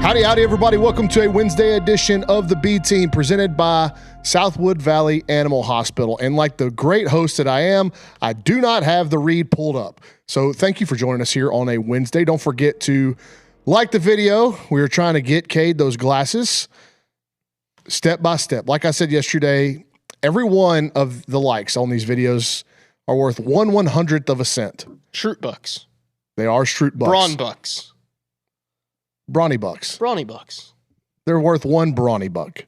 Howdy, everybody. Welcome to a Wednesday edition of the B Team presented by Southwood Valley Animal Hospital. And like the great host that I am, I do not have the read pulled up. So thank you for joining us here on a Wednesday. Don't forget to like the video. We are trying to get Cade those glasses step by step. Like I said yesterday, every one of the likes on these videos are worth 1/100th of a cent. Shroot bucks. They are Shroot bucks. Brawn bucks. Brawny bucks. Brawny bucks. They're worth one brawny buck.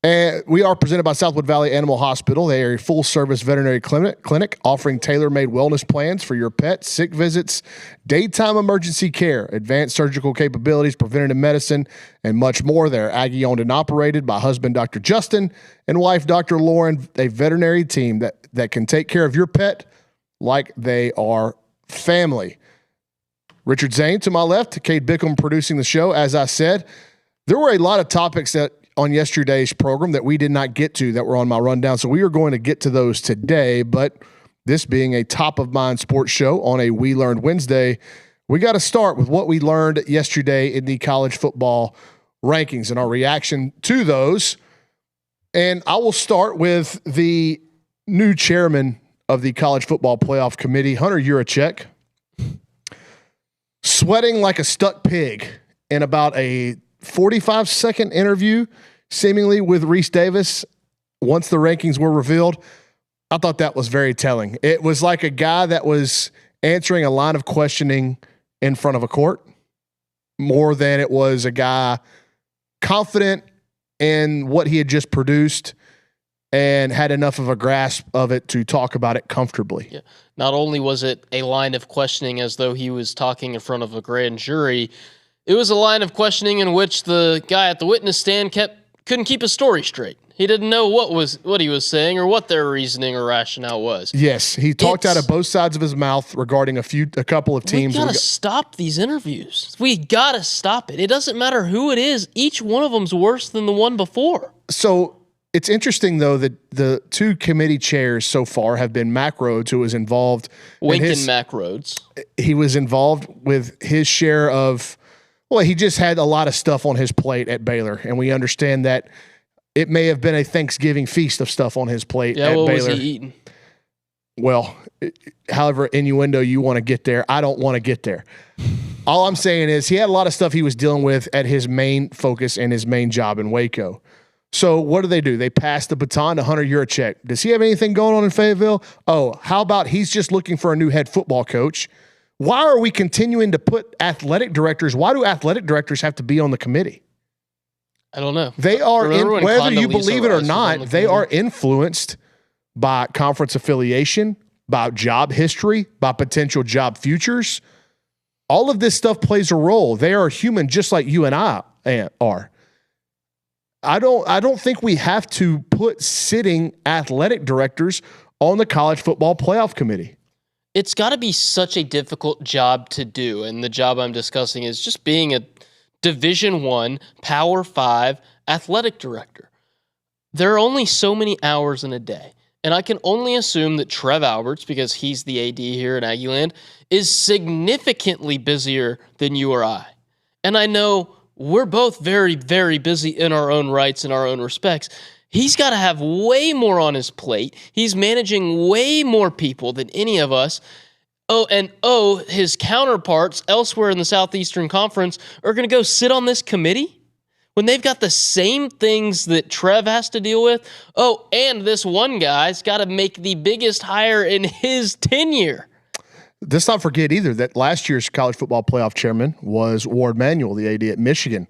And we are presented by Southwood Valley Animal Hospital. They are a full-service veterinary clinic offering tailor-made wellness plans for your pet, sick visits, daytime emergency care, advanced surgical capabilities, preventative medicine, and much more. They're Aggie-owned and operated by husband Dr. Justin and wife Dr. Lauren, a veterinary team that can take care of your pet like they are family. Richard Zane to my left, Cade Bickham producing the show. As I said, there were a lot of topics that on yesterday's program that we did not get to that were on my rundown. So we are going to get to those today. But this being a top of mind sports show on a We Learned Wednesday, we got to start with what we learned yesterday in the college football rankings and our reaction to those. And I will start with the new chairman of the College Football Playoff Committee, Hunter Yurachek, sweating like a stuck pig in about a 45-second interview, seemingly with Reese Davis, once the rankings were revealed. I thought that was very telling. It was like a guy that was answering a line of questioning in front of a court more than it was a guy confident in what he had just produced and had enough of a grasp of it to talk about it comfortably. Yeah. Not only was it a line of questioning as though he was talking in front of a grand jury, it was a line of questioning in which the guy at the witness stand couldn't keep his story straight. He didn't know what he was saying or what their reasoning or rationale was. Yes, he talked out of both sides of his mouth regarding a couple of teams. We gotta stop these interviews. We gotta stop it. It doesn't matter who it is. Each one of them's worse than the one before. So it's interesting, though, that the two committee chairs so far have been Mack Rhodes, who was involved. Mack Rhodes. He was involved with his share of, well, he just had a lot of stuff on his plate at Baylor, and we understand that it may have been a Thanksgiving feast of stuff on his plate at Baylor. What was he eating? Well, however innuendo you want to get there, I don't want to get there. All I'm saying is he had a lot of stuff he was dealing with at his main focus and his main job in Waco. So what do? They pass the baton to Hunter Yurachek. Does he have anything going on in Fayetteville? Oh, how about he's just looking for a new head football coach? Why are we continuing to put athletic directors? Why do athletic directors have to be on the committee? I don't know. They are, whether you believe it or not, they are influenced by conference affiliation, by job history, by potential job futures. All of this stuff plays a role. They are human just like you and I are. I don't think we have to put sitting athletic directors on the college football playoff committee. It's got to be such a difficult job to do, and the job I'm discussing is just being a Division I, Power 5 athletic director. There are only so many hours in a day, and I can only assume that Trev Alberts, because he's the AD here in Aggieland, is significantly busier than you or I. And I know we're both very, very busy in our own rights, in our own respects. He's got to have way more on his plate. He's managing way more people than any of us. His counterparts elsewhere in the Southeastern Conference are going to go sit on this committee when they've got the same things that Trev has to deal with. Oh, and this one guy's got to make the biggest hire in his tenure. Let's not forget either that last year's college football playoff chairman was Ward Manuel, the AD at Michigan.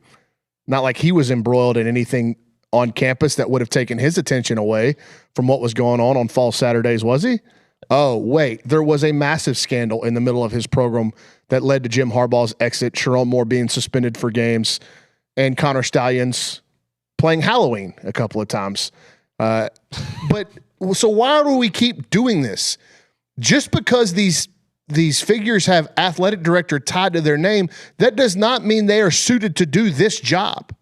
Not like he was embroiled in anything on campus that would have taken his attention away from what was going on fall Saturdays, was he? Oh, wait, there was a massive scandal in the middle of his program that led to Jim Harbaugh's exit, Sharon Moore being suspended for games, and Connor Stallions playing Halloween a couple of times. So why do we keep doing this? Just because these figures have athletic director tied to their name, that does not mean they are suited to do this job.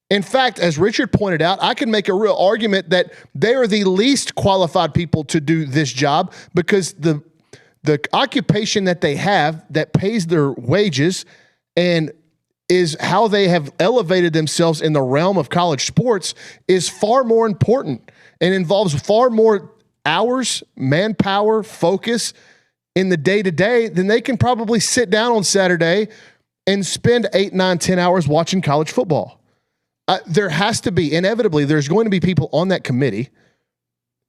In fact, as Richard pointed out, I can make a real argument that they are the least qualified people to do this job because the occupation that they have that pays their wages and is how they have elevated themselves in the realm of college sports is far more important and involves far more hours, manpower, focus in the day-to-day than they can probably sit down on Saturday and spend 8, 9, 10 hours watching college football. There has to be, inevitably, there's going to be people on that committee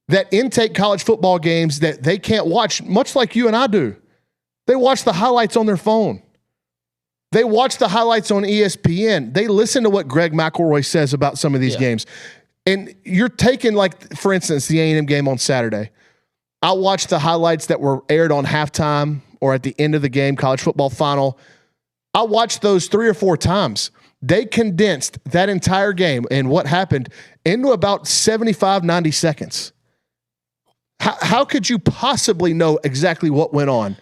that intake college football games that they can't watch, much like you and I do. They watch the highlights on their phone. They watch the highlights on ESPN. They listen to what Greg McElroy says about some of these games. And you're taking, like, for instance, the A&M game on Saturday. I watched the highlights that were aired on halftime or at the end of the game, college football final. I watched those 3 or 4 times. They condensed that entire game and what happened into about 75, 90 seconds. How could you possibly know exactly what went on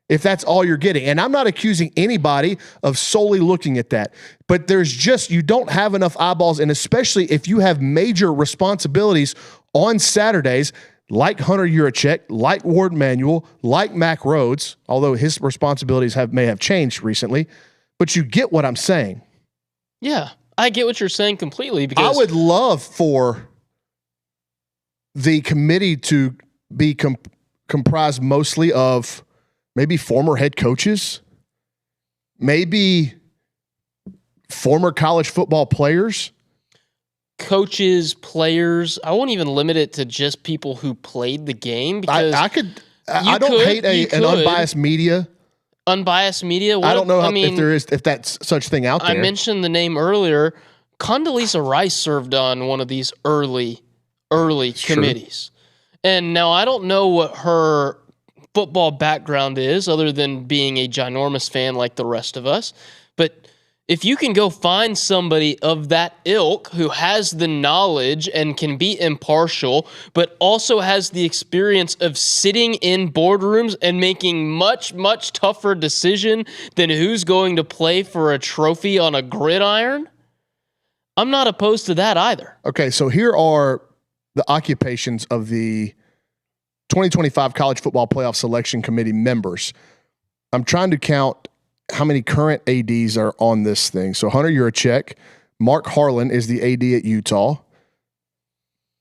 if that's all you're getting? And I'm not accusing anybody of solely looking at that, but there's just, you don't have enough eyeballs, and especially if you have major responsibilities on Saturdays, like Hunter Yurachek, like Ward Manuel, like Mac Rhodes, although his responsibilities may have changed recently, but you get what I'm saying. Yeah, I get what you're saying completely. Because I would love for the committee to be comprised mostly of maybe former head coaches, maybe former college football players. Coaches, players. I won't even limit it to just people who played the game, because I don't hate an unbiased media. Unbiased media. I don't know if that's such thing out there. I mentioned the name earlier. Condoleezza Rice served on one of these early committees. And now I don't know what her football background is other than being a ginormous fan like the rest of us. But if you can go find somebody of that ilk who has the knowledge and can be impartial, but also has the experience of sitting in boardrooms and making much, much tougher decision than who's going to play for a trophy on a gridiron, I'm not opposed to that either. Okay, so here are the occupations of the 2025 College Football Playoff Selection Committee members. I'm trying to count how many current ADs are on this thing. So Hunter Yurachek, Mark Harlan is the AD at Utah.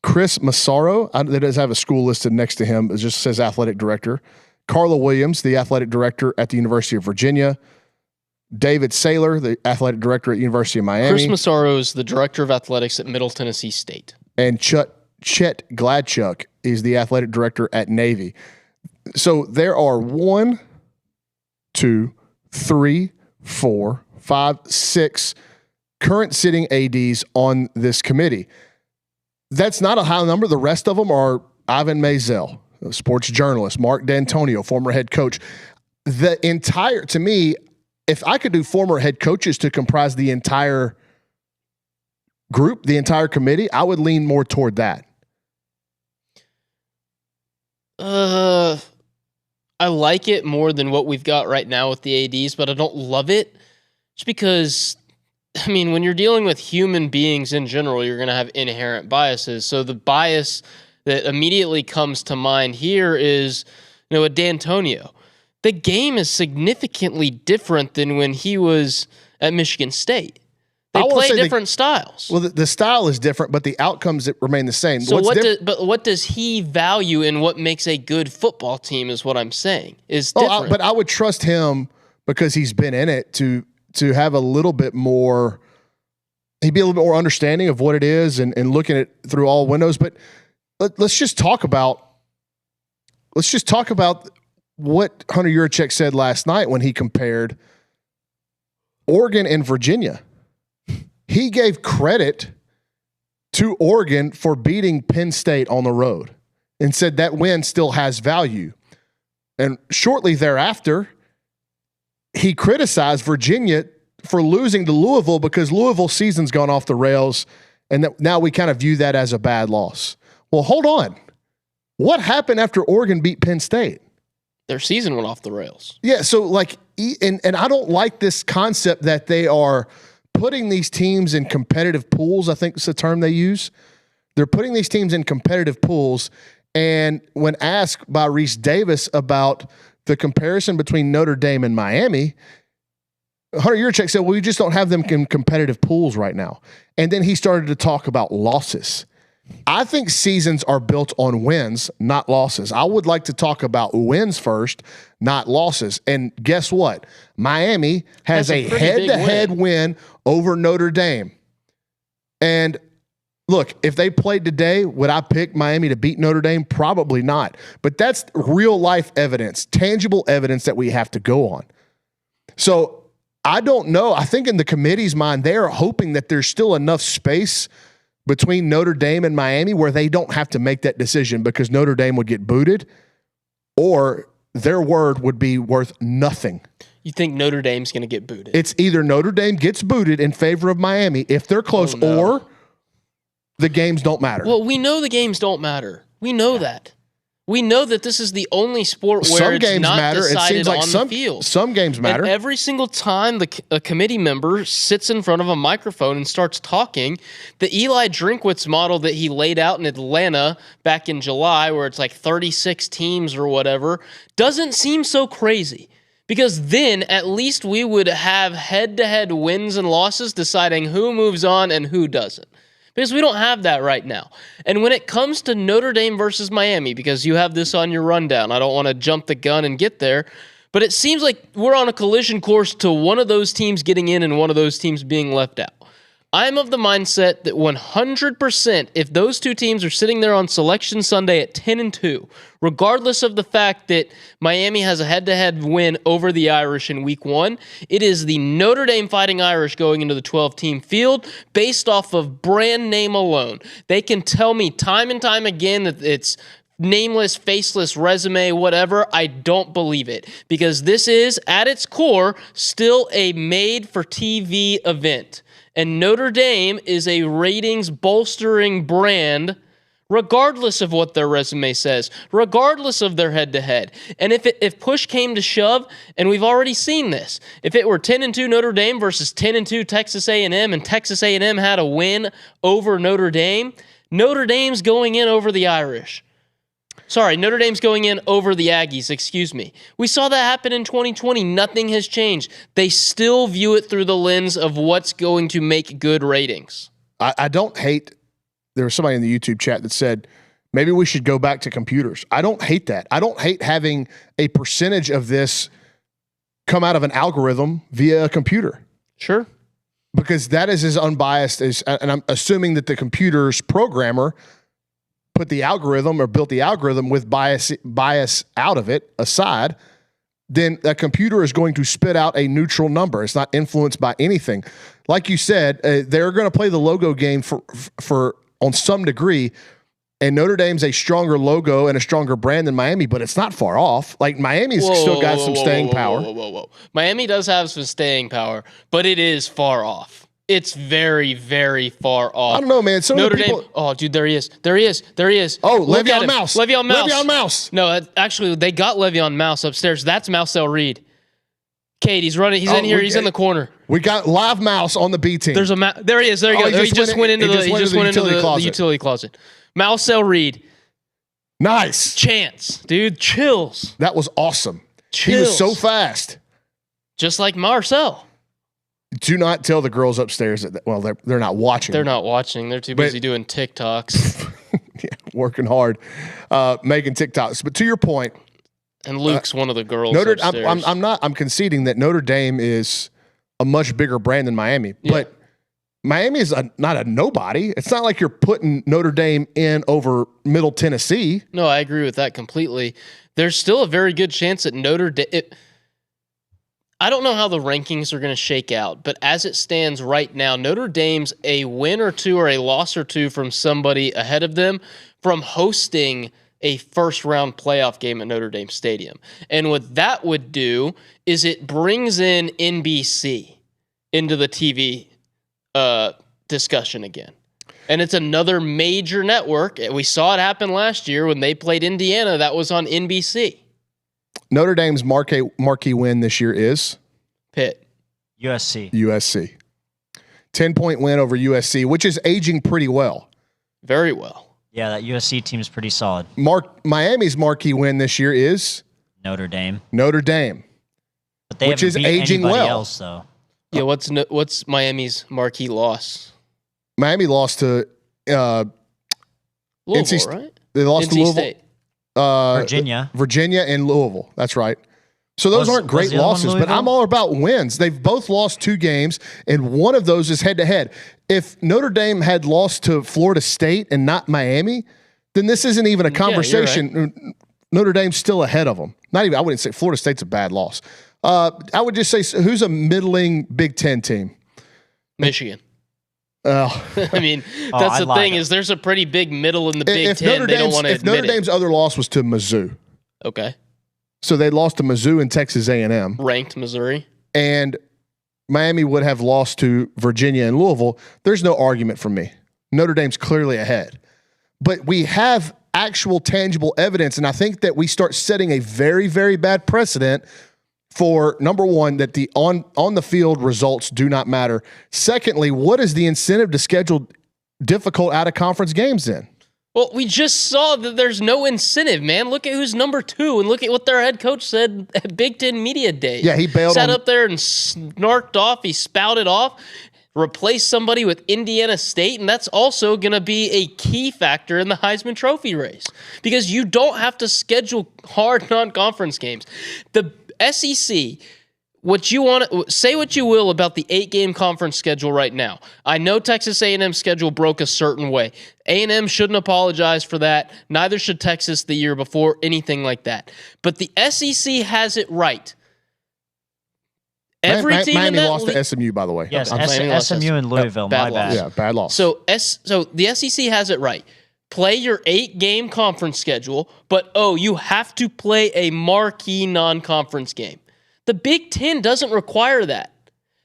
Chris Massaro, that does have a school listed next to him. It just says athletic director. Carla Williams, the athletic director at the University of Virginia. David Saylor, the athletic director at University of Miami. Chris Massaro is the director of athletics at Middle Tennessee State. And Chet Gladchuk is the athletic director at Navy. So there are 1, 2, 3, 4, 5, 6 current sitting ADs on this committee. That's not a high number. The rest of them are Ivan Maisel, a sports journalist, Mark D'Antonio, former head coach. To me, if I could do former head coaches to comprise the entire group, the entire committee, I would lean more toward that. I like it more than what we've got right now with the ADs, but I don't love it just because, I mean, when you're dealing with human beings in general, you're going to have inherent biases. So the bias that immediately comes to mind here is, a D'Antonio. The game is significantly different than when he was at Michigan State. They play different styles. Well, the style is different, but the outcomes remain the same. So what does he value in what makes a good football team is what I'm saying. Is different. But I would trust him because he's been in it to have a little bit more, he'd be a little bit more understanding of what it is and looking at it through all windows. But let's just talk about what Hunter Yurachek said last night when he compared Oregon and Virginia. He gave credit to Oregon for beating Penn State on the road and said that win still has value. And shortly thereafter, he criticized Virginia for losing to Louisville because Louisville's season's gone off the rails, and that now we kind of view that as a bad loss. Well, hold on. What happened after Oregon beat Penn State? Their season went off the rails. Yeah, so and I don't like this concept that they are putting these teams in competitive pools, I think is the term they use. They're putting these teams in competitive pools, and when asked by Reese Davis about the comparison between Notre Dame and Miami, Hunter Yurchek said, well, we just don't have them in competitive pools right now. And then he started to talk about losses. I think seasons are built on wins, not losses. I would like to talk about wins first, not losses. And guess what? Miami has a head-to-head win over Notre Dame. And look, if they played today, would I pick Miami to beat Notre Dame? Probably not. But that's real-life evidence, tangible evidence that we have to go on. So I don't know. I think in the committee's mind, they are hoping that there's still enough space between Notre Dame and Miami where they don't have to make that decision because Notre Dame would get booted or their word would be worth nothing. You think Notre Dame's going to get booted? It's either Notre Dame gets booted in favor of Miami if they're close or the games don't matter. Well, we know the games don't matter. We know that. We know that this is the only sport where some it's games not matter. decided It seems like on the field. Some games matter. And every single time a committee member sits in front of a microphone and starts talking, the Eli Drinkwitz model that he laid out in Atlanta back in July, where it's like 36 teams or whatever, doesn't seem so crazy. Because then at least we would have head-to-head wins and losses deciding who moves on and who doesn't. Because we don't have that right now. And when it comes to Notre Dame versus Miami, because you have this on your rundown, I don't want to jump the gun and get there, but it seems like we're on a collision course to one of those teams getting in and one of those teams being left out. I'm of the mindset that 100%, if those two teams are sitting there on Selection Sunday at 10-2, regardless of the fact that Miami has a head-to-head win over the Irish in Week 1, it is the Notre Dame Fighting Irish going into the 12-team field based off of brand name alone. They can tell me time and time again that it's nameless, faceless, resume, whatever. I don't believe it because this is, at its core, still a made-for-TV event. And Notre Dame is a ratings-bolstering brand regardless of what their resume says, regardless of their head-to-head. And if push came to shove, and we've already seen this, if it were 10-2 Notre Dame versus 10-2 Texas A&M, and Texas A&M had a win over Notre Dame's going in over the Irish. Sorry, Notre Dame's going in over the Aggies, excuse me. We saw that happen in 2020. Nothing has changed. They still view it through the lens of what's going to make good ratings. I don't hate, there was somebody in the YouTube chat that said, maybe we should go back to computers. I don't hate that. I don't hate having a percentage of this come out of an algorithm via a computer. Sure. Because that is as unbiased as, and I'm assuming that the computer's programmer put the algorithm or built the algorithm with bias out of it aside, then a computer is going to spit out a neutral number. It's not influenced by anything. Like you said, they're going to play the logo game for on some degree, and Notre Dame's a stronger logo and a stronger brand than Miami, but it's not far off. Like Miami's still got some staying power. Miami does have some staying power, but it is far off. It's very, very far off. I don't know, man. Notre Dame. Oh, dude, there he is. There he is. Oh, Le'Veon Mouse. Le'Veon Mouse. No, actually, they got Le'Veon Mouse upstairs. That's Marcel Reed. Kate, he's running. He's in here. He's in the corner. We got live Mouse on the B team. There he is. There you go. He just went into the utility closet. Marcel Reed. Nice. Chance, dude. Chills. That was awesome. Chills. He was so fast. Just like Marcel. Do not tell the girls upstairs that, well, they're not watching. They're not watching. They're too busy doing TikToks. Yeah, working hard, making TikToks. But to your point, and Luke's one of the girls upstairs. I'm conceding that Notre Dame is a much bigger brand than Miami. Yeah. But Miami is not a nobody. It's not like you're putting Notre Dame in over Middle Tennessee. No, I agree with that completely. There's still a very good chance that Notre Dame. I don't know how the rankings are going to shake out, but as it stands right now, Notre Dame's a win or two or a loss or two from somebody ahead of them from hosting a first-round playoff game at Notre Dame Stadium. And what that would do is it brings in NBC into the TV discussion again. And it's another major network. We saw it happen last year when they played Indiana. That was on NBC. Notre Dame's marquee win this year is? Pitt. USC. 10-point win over USC, which is aging pretty well. Very well. Yeah, that USC team is pretty solid. Miami's marquee win this year is? Notre Dame. But they which is aging well. Else, though. Yeah, what's Miami's marquee loss? Miami lost to Louisville, right? They lost to NC Louisville. State. Virginia and Louisville. That's right. So those aren't great losses, but I'm all about wins. They've both lost 2 games, and one of those is head-to-head. If Notre Dame had lost to Florida State and not Miami, then this isn't even a conversation. Yeah, right. Notre Dame's still ahead of them. Not even. I wouldn't say Florida State's a bad loss. I would just say who's a middling Big Ten team? Michigan. I mean, that's the thing is there's a pretty big middle in the Big Ten. They don't want to admit it. If Notre Dame's other loss was to Mizzou. Okay. So they lost to Mizzou and Texas A&M. Ranked Missouri. And Miami would have lost to Virginia and Louisville. There's no argument from me. Notre Dame's clearly ahead. But we have actual tangible evidence, and I think that we start setting a very, very bad precedent for, number one, that the on the field results do not matter. Secondly, what is the incentive to schedule difficult out-of-conference games then? Well, we just saw that there's no incentive, man. Look at who's number 2, and look at what their head coach said at Big Ten Media Day. Yeah, he bailed Sat up there and snarked off. He spouted off, replaced somebody with Indiana State, and that's also going to be a key factor in the Heisman Trophy race because you don't have to schedule hard non-conference games. The SEC, what you want to say what you will about the 8-game conference schedule right now. I know Texas A&M's schedule broke a certain way. A&M shouldn't apologize for that. Neither should Texas the year before, anything like that. But the SEC has it right. Every team Miami lost to SMU, by the way. Yes, SMU and Louisville. Bad my bad. Yeah, bad loss. So the SEC has it right. Play your 8-game conference schedule, but you have to play a marquee non-conference game. The Big Ten doesn't require that.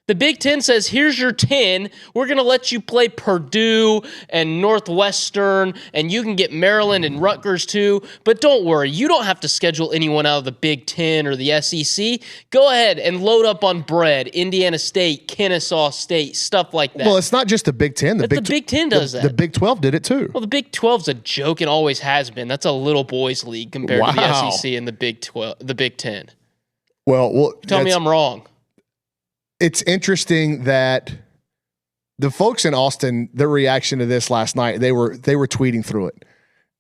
The Big Ten says, here's your 10. We're going to let you play Purdue and Northwestern, and you can get Maryland and Rutgers too. But don't worry, you don't have to schedule anyone out of the Big Ten or the SEC. Go ahead and load up on bread, Indiana State, Kennesaw State, stuff like that. Well, it's not just the Big Ten. The Big Ten does that. The Big 12 did it too. Well, the Big 12's a joke and always has been. That's a little boys' league compared to the SEC and the Big 10. Well, tell me I'm wrong. It's interesting that the folks in Austin, their reaction to this last night, they were tweeting through it.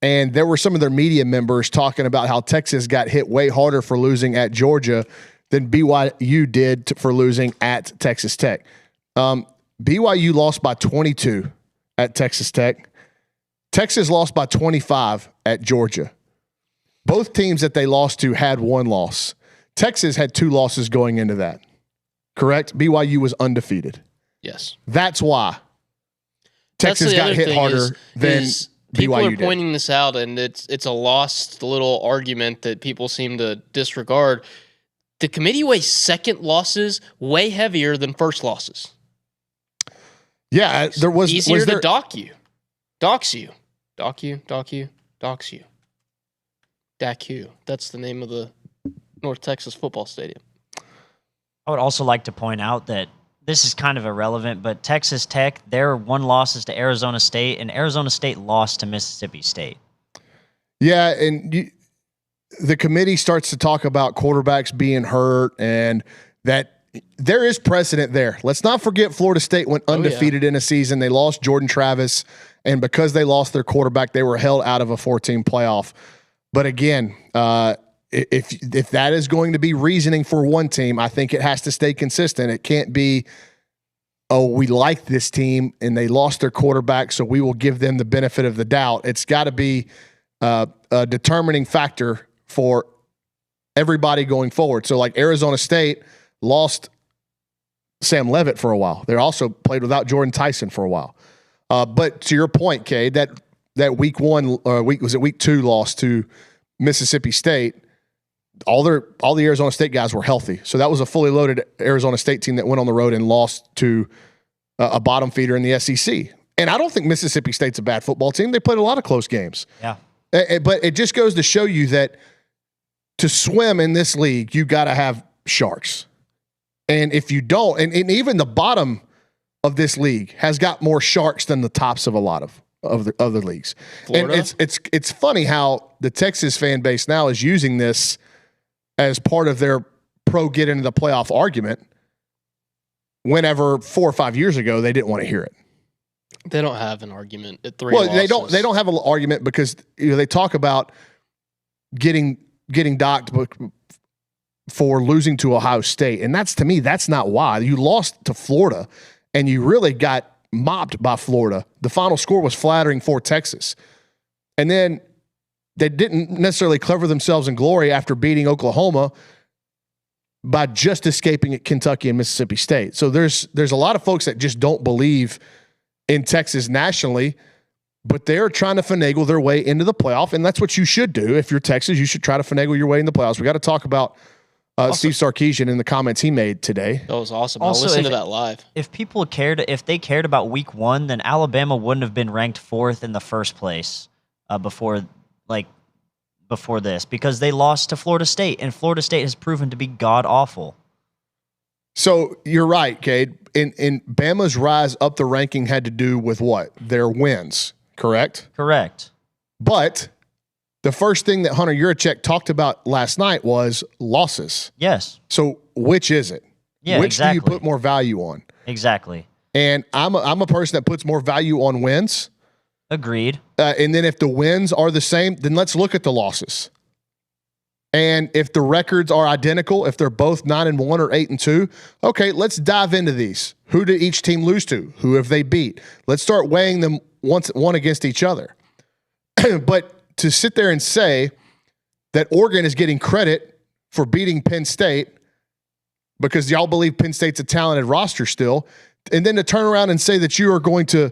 And there were some of their media members talking about how Texas got hit way harder for losing at Georgia than BYU did for losing at Texas Tech. BYU lost by 22 at Texas Tech. Texas lost by 25 at Georgia. Both teams that they lost to had 1 loss. Texas had 2 losses going into that. Correct? BYU was undefeated. Yes. That's why Texas got hit harder than BYU did. People are pointing this out, and it's a lost little argument that people seem to disregard. The committee weighs second losses way heavier than first losses. Yeah, there was easier to dox you. Dox you. DAQ. That's the name of the North Texas football stadium. I would also like to point out that this is kind of irrelevant, but Texas Tech, their 1 loss is to Arizona State, and Arizona State lost to Mississippi State. Yeah, and the committee starts to talk about quarterbacks being hurt and that there is precedent there. Let's not forget Florida State went undefeated in a season. They lost Jordan Travis, and because they lost their quarterback, they were held out of a 4-team playoff. But again, if that is going to be reasoning for one team, I think it has to stay consistent. It can't be, we like this team and they lost their quarterback, so we will give them the benefit of the doubt. It's got to be a determining factor for everybody going forward. So like Arizona State lost Sam Leavitt for a while. They also played without Jordan Tyson for a while. But to your point, Cade, that week 2 loss to Mississippi State, all the Arizona State guys were healthy. So that was a fully loaded Arizona State team that went on the road and lost to a bottom feeder in the SEC. And I don't think Mississippi State's a bad football team. They played a lot of close games. Yeah. But it just goes to show you that to swim in this league, you got to have sharks. And if you don't, and even the bottom of this league has got more sharks than the tops of a lot of the other leagues. Florida? And it's funny how the Texas fan base now is using this as part of their pro get into the playoff argument. whenever 4 or 5 years ago, they didn't want to hear it. They don't have an argument at 3 Well, losses. they don't have an argument because they talk about getting docked for losing to Ohio State. And to me, that's not why. You lost to Florida and you really got mopped by Florida. The final score was flattering for Texas. And then they didn't necessarily cover themselves in glory after beating Oklahoma by just escaping at Kentucky and Mississippi State. So there's a lot of folks that just don't believe in Texas nationally, but they're trying to finagle their way into the playoff, and that's what you should do. If you're Texas, you should try to finagle your way in the playoffs. We got to talk about Steve Sarkisian and the comments he made today. That was awesome. Also, I'll listen to that live. If they cared about week 1, then Alabama wouldn't have been ranked 4th in the first place before this, because they lost to Florida State, and Florida State has proven to be god-awful. So you're right, Cade. In Bama's rise up the ranking had to do with what? Their wins, correct? Correct. But the first thing that Hunter Yurachek talked about last night was losses. Yes. So which is it? Yeah, which exactly. do you put more value on? Exactly. And I'm a person that puts more value on wins. Agreed. And then if the wins are the same, then let's look at the losses. And if the records are identical, if they're both 9-1 or 8-2, okay, let's dive into these. Who did each team lose to? Who have they beat? Let's start weighing them one against each other. But to sit there and say that Oregon is getting credit for beating Penn State because y'all believe Penn State's a talented roster still, and then to turn around and say that you are going to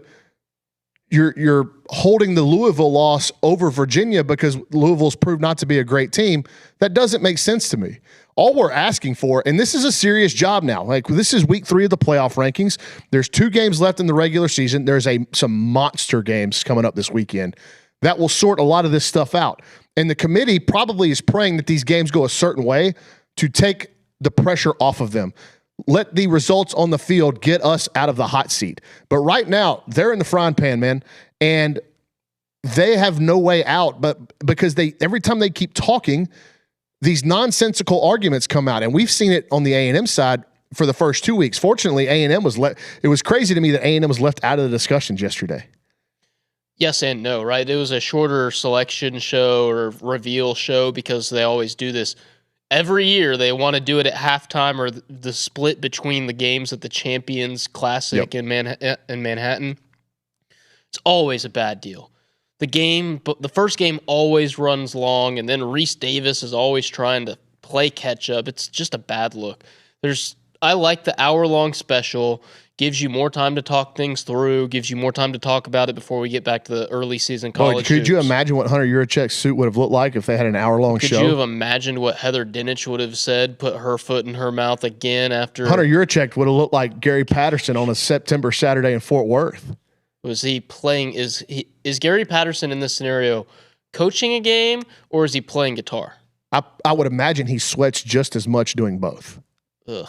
you're holding the Louisville loss over Virginia because Louisville's proved not to be a great team, that doesn't make sense to me. All we're asking for, and this is a serious job now, like this is week 3 of the playoff rankings. There's 2 games left in the regular season. There's some monster games coming up this weekend that will sort a lot of this stuff out. And the committee probably is praying that these games go a certain way to take the pressure off of them. Let the results on the field get us out of the hot seat. But right now, they're in the frying pan, man, and they have no way out. But because every time they keep talking, these nonsensical arguments come out, and we've seen it on the A&M side for the first 2 weeks. Fortunately, A&M was it was crazy to me that A&M was left out of the discussions yesterday. Yes and no, right? It was a shorter selection show or reveal show because they always do this. Every year they want to do it at halftime or the split between the games at the Champions Classic in Manhattan. It's always a bad deal. The first game always runs long, and then Reese Davis is always trying to play catch up. It's just a bad look. I like the hour-long special. Gives you more time to talk things through, gives you more time to talk about it before we get back to the early season college. Could you imagine what Hunter Yurachek's suit would have looked like if they had an hour-long show? Could you have imagined what Heather Dinich would have said, put her foot in her mouth again after? Hunter Yurachek would have looked like Gary Patterson on a September Saturday in Fort Worth. Was he playing, is Gary Patterson in this scenario coaching a game, or is he playing guitar? I would imagine he sweats just as much doing both. Ugh.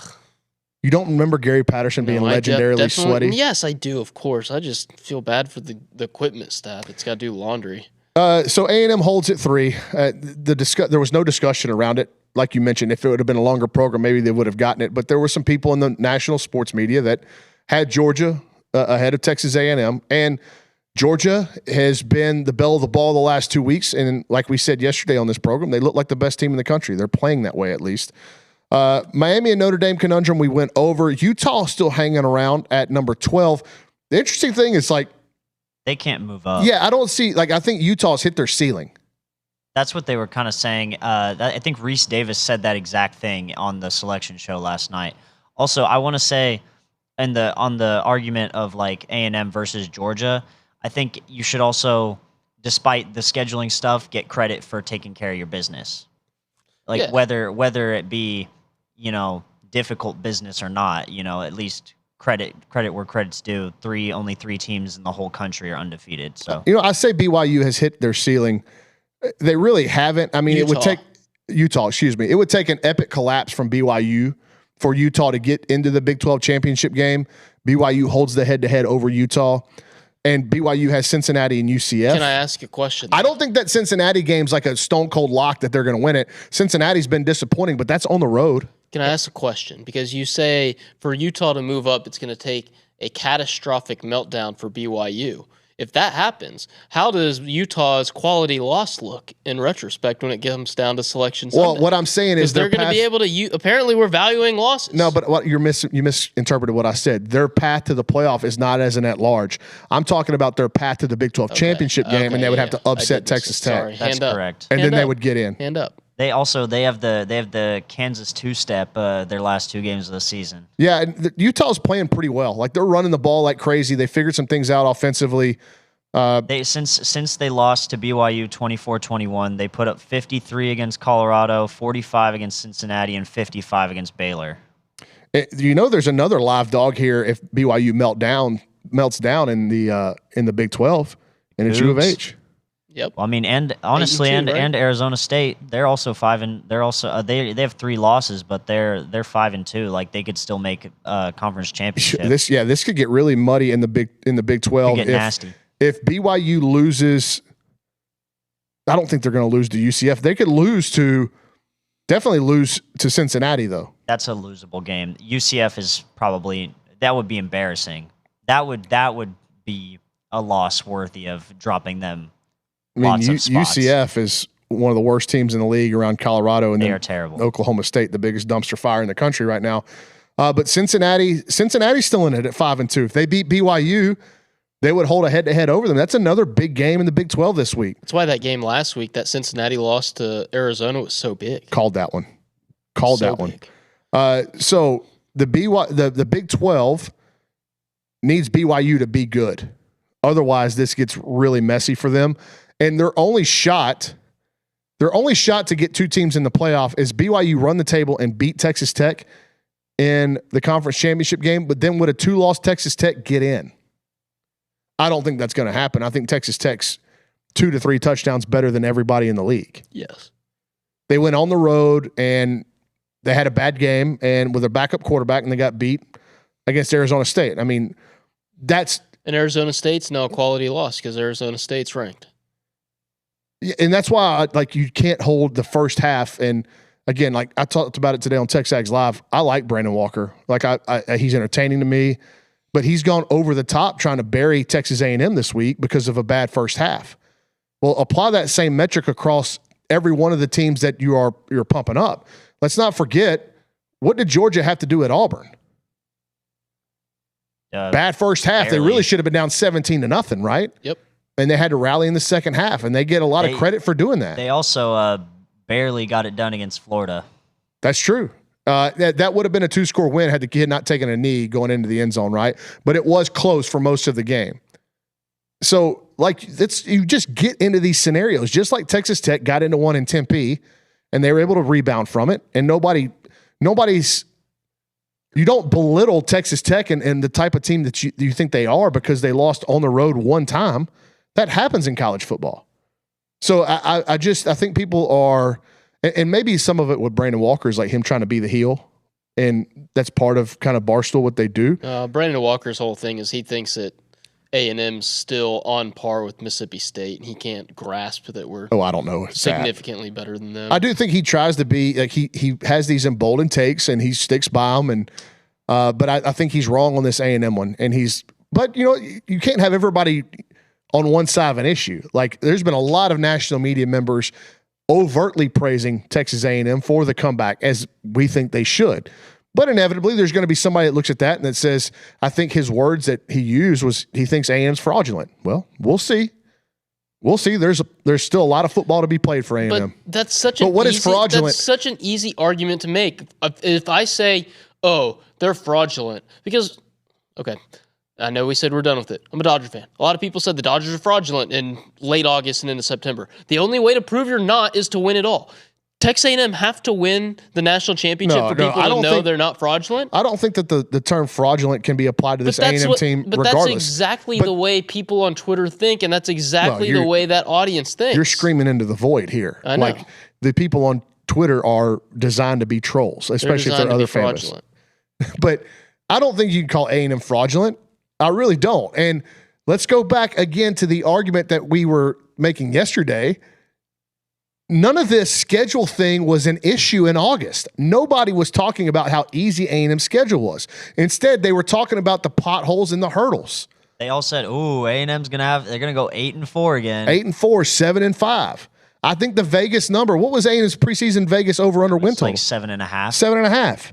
You don't remember Gary Patterson being legendarily sweaty? Yes, I do, of course. I just feel bad for the equipment staff that's got to do laundry. So A&M holds at 3. There was no discussion around it. Like you mentioned, if it would have been a longer program, maybe they would have gotten it. But there were some people in the national sports media that had Georgia ahead of Texas A&M. And Georgia has been the belle of the ball the last 2 weeks. And like we said yesterday on this program, they look like the best team in the country. They're playing that way at least. Miami and Notre Dame conundrum we went over. Utah still hanging around at number 12. The interesting thing is they can't move up. Yeah, I don't see I think Utah's hit their ceiling. That's what they were kind of saying. I think Reese Davis said that exact thing on the selection show last night. Also, I want to say on the argument of A&M versus Georgia, I think you should also, despite the scheduling stuff, get credit for taking care of your business. Whether it be difficult business or not, at least credit where credit's due. Only three teams in the whole country are undefeated. So I say BYU has hit their ceiling. They really haven't. I mean, It would take Utah. Excuse me. It would take an epic collapse from BYU for Utah to get into the Big 12 championship game. BYU holds the head-to-head over Utah, and BYU has Cincinnati and UCF. Can I ask a question? I don't think that Cincinnati game's like a stone cold lock that they're going to win it. Cincinnati's been disappointing, but that's on the road. Can I ask a question? Because you say for Utah to move up, it's going to take a catastrophic meltdown for BYU. If that happens, how does Utah's quality loss look in retrospect when it comes down to selection Sunday? Well, what I'm saying is they're going to be able to. Apparently, we're valuing losses. No, but what you misinterpreted what I said. Their path to the playoff is not as an at-large. I'm talking about their path to the Big 12 championship game, and they would have to upset Texas Tech. Sorry. That's correct. And then they would get in. Hand up. They have the Kansas two-step their last 2 games of the season. Yeah, and Utah's playing pretty well. Like they're running the ball like crazy. They figured some things out offensively. Since they lost to BYU 24-21, they put up 53 against Colorado, 45 against Cincinnati, and 55 against Baylor. There's another live dog here if BYU melts down in the Big 12, and it's U of H. Yep. Well, I mean, and honestly, and Arizona State, they're also 5 and they're also they have 3 losses, but they're 5-2. Like they could still make conference championship. This could get really muddy in the Big 12. Could get nasty. If BYU loses, I don't think they're going to lose to UCF. They could definitely lose to Cincinnati though. That's a losable game. UCF is that would be embarrassing. That would be a loss worthy of dropping them. I mean, UCF is one of the worst teams in the league around Colorado, and they are terrible. Oklahoma State, the biggest dumpster fire in the country right now. But Cincinnati's still in it at 5-2. If they beat BYU, they would hold a head-to-head over them. That's another big game in the Big 12 this week. That's why that game last week, that Cincinnati loss to Arizona, was so big. Called that one. So the Big 12 needs BYU to be good. Otherwise, this gets really messy for them. And their only shot to get 2 teams in the playoff is BYU run the table and beat Texas Tech in the conference championship game, but then would a 2-loss Texas Tech get in? I don't think that's going to happen. I think Texas Tech's 2 to 3 touchdowns better than everybody in the league. Yes. They went on the road and they had a bad game and with their backup quarterback and they got beat against Arizona State. I mean, that's... And Arizona State's no quality loss because Arizona State's ranked. And that's why you can't hold the first half. And again, like I talked about it today on TexAgs Live, I like Brandon Walker. Like he's entertaining to me, but he's gone over the top trying to bury Texas A&M this week because of a bad first half. Well, apply that same metric across every one of the teams that you're pumping up. Let's not forget, what did Georgia have to do at Auburn? Bad first half. Barely. They really should have been down 17-0, right? Yep. And they had to rally in the second half, and they get a lot of credit for doing that. They also barely got it done against Florida. That's true. That would have been a 2-score win had the kid not taken a knee going into the end zone, right? But it was close for most of the game. So, you just get into these scenarios, just like Texas Tech got into one in Tempe, and they were able to rebound from it. And nobody's. You don't belittle Texas Tech and the type of team that you think they are because they lost on the road one time. That happens in college football. So I think people are, and maybe some of it with Brandon Walker is like him trying to be the heel, and that's part of kind of Barstool what they do. Brandon Walker's whole thing is he thinks that A&M's still on par with Mississippi State, and he can't grasp that we're I don't know significantly better than them. I do think he tries to be like he has these emboldened takes and he sticks by them, and but I think he's wrong on this A&M one, and but you can't have everybody on one side of an issue. Like there's been a lot of national media members overtly praising Texas A&M for the comeback, as we think they should. But inevitably, there's going to be somebody that looks at that and that says, I think his words that he used was he thinks A&M's fraudulent. Well, we'll see. We'll see. There's still a lot of football to be played for A&M. But that's such fraudulent? That's such an easy argument to make. If I say, oh, they're fraudulent, because, okay, I know we said we're done with it. I'm a Dodger fan. A lot of people said the Dodgers are fraudulent in late August and into September. The only way to prove you're not is to win it all. Texas A&M have to win the national championship for people to know they're not fraudulent? I don't think that the term fraudulent can be applied to this A&M team regardless. But that's exactly the way people on Twitter think, and that's exactly the way that audience thinks. You're screaming into the void here. I know. Like, the people on Twitter are designed to be trolls, especially if they're other fans. But I don't think you can call A&M fraudulent. I really don't. And let's go back again to the argument that we were making yesterday. none of this schedule thing was an issue in August. Nobody was talking about how easy A&M's schedule was. Instead, they were talking about the potholes and the hurdles. They all said, "Ooh, A&M's they're gonna go 8-4 again." 8-4, 7-5. I think the Vegas number. What was A&M's preseason Vegas over/under win total? Like 7.5. 7.5.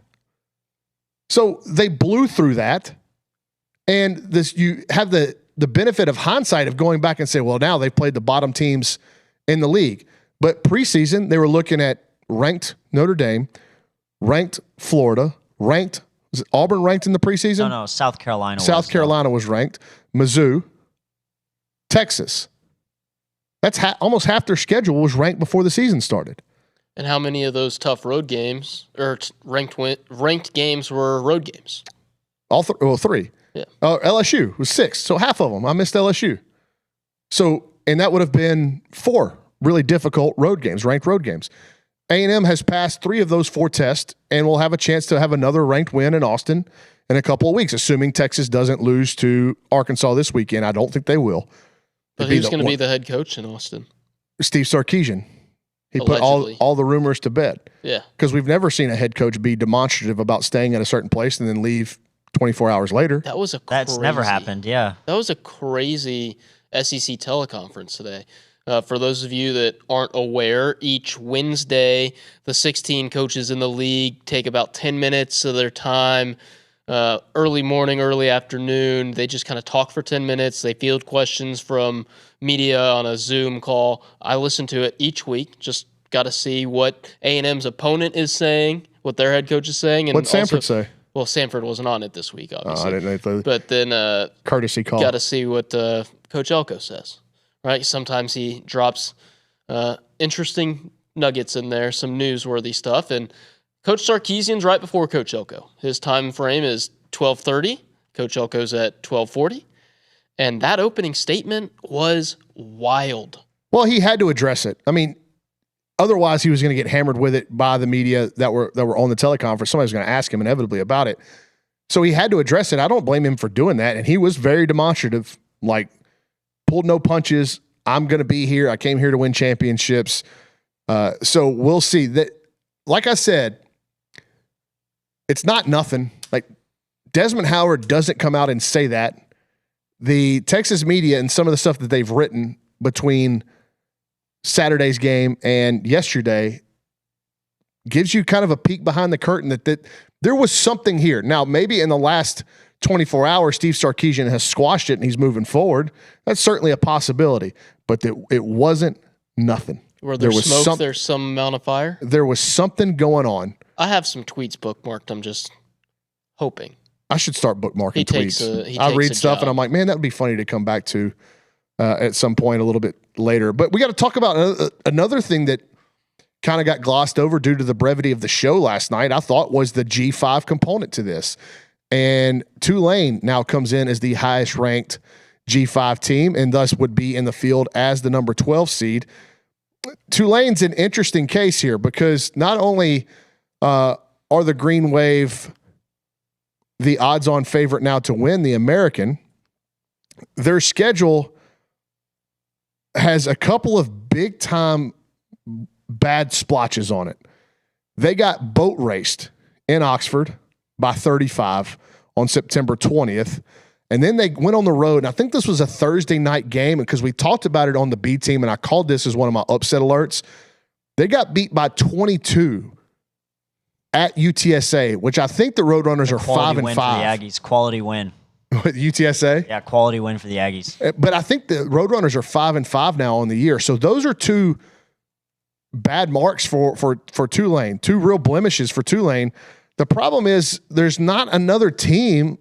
So they blew through that, and you have the benefit of hindsight of going back and say, well, now they've played the bottom teams in the league. But preseason, they were looking at ranked Notre Dame, ranked Florida, ranked was it Auburn ranked in the preseason? No, South Carolina. South Carolina was ranked. Mizzou, Texas. That's almost half their schedule was ranked before the season started. And how many of those tough road games or ranked games were road games? Three. Yeah. LSU was 6, so half of them. I missed LSU. So, and that would have been 4 really difficult road games, ranked road games. A&M has passed 3 of those 4 tests and will have a chance to have another ranked win in Austin in a couple of weeks, assuming Texas doesn't lose to Arkansas this weekend. I don't think they will. But who's going to be the head coach in Austin? Steve Sarkisian. He Allegedly. put all the rumors to bed. Yeah. Because we've never seen a head coach be demonstrative about staying at a certain place and then leave 24 hours later. That's never happened, yeah. That was a crazy SEC teleconference today. For those of you that aren't aware, each Wednesday, the 16 coaches in the league take about 10 minutes of their time, early morning, early afternoon. They just kind of talk for 10 minutes. They field questions from media on a Zoom call. I listen to it each week, just got to see what A&M's opponent is saying, what their head coach is saying. And what'd Sanford say? Well, Sanford wasn't on it this week, obviously. I didn't know. But then courtesy call. Got to see what Coach Elko says. Right? Sometimes he drops interesting nuggets in there, some newsworthy stuff. And Coach Sarkisian's right before Coach Elko. His time frame is 12:30. Coach Elko's at 12:40. And that opening statement was wild. Well, he had to address it. I mean, otherwise he was going to get hammered with it by the media that were on the teleconference. Somebody was going to ask him inevitably about it. So he had to address it. I don't blame him for doing that. And he was very demonstrative, like, pulled no punches. I'm going to be here. I came here to win championships. So we'll see. That, like I said, it's not nothing. Like, Desmond Howard doesn't come out and say that. The Texas media and some of the stuff that they've written between Saturday's game and yesterday gives you kind of a peek behind the curtain that there was something here. Now, maybe in the last 24 hours, Steve Sarkisian has squashed it and he's moving forward. That's certainly a possibility, but it wasn't nothing. Where there's smoke, there's some amount of fire? There was something going on. I have some tweets bookmarked. I'm just hoping. I should start bookmarking tweets. I read stuff and I'm like, man, that would be funny to come back to at some point a little bit later. But we got to talk about another thing that kind of got glossed over due to the brevity of the show last night, I thought was the G5 component to this. And Tulane now comes in as the highest ranked G5 team and thus would be in the field as the number 12 seed. Tulane's an interesting case here because not only are the Green Wave the odds-on favorite now to win the American, their schedule has a couple of big-time bad splotches on it. They got boat raced in Oxford by 35 on September 20th. And then they went on the road. And I think this was a Thursday night game because we talked about it on the B team, and I called this as one of my upset alerts. They got beat by 22 at UTSA, which I think the Roadrunners are 5-5. For the Aggies. Quality win. UTSA? Yeah, quality win for the Aggies. But I think the Roadrunners are 5-5 now on the year. So those are two bad marks for Tulane, two real blemishes for Tulane. The problem is there's not another team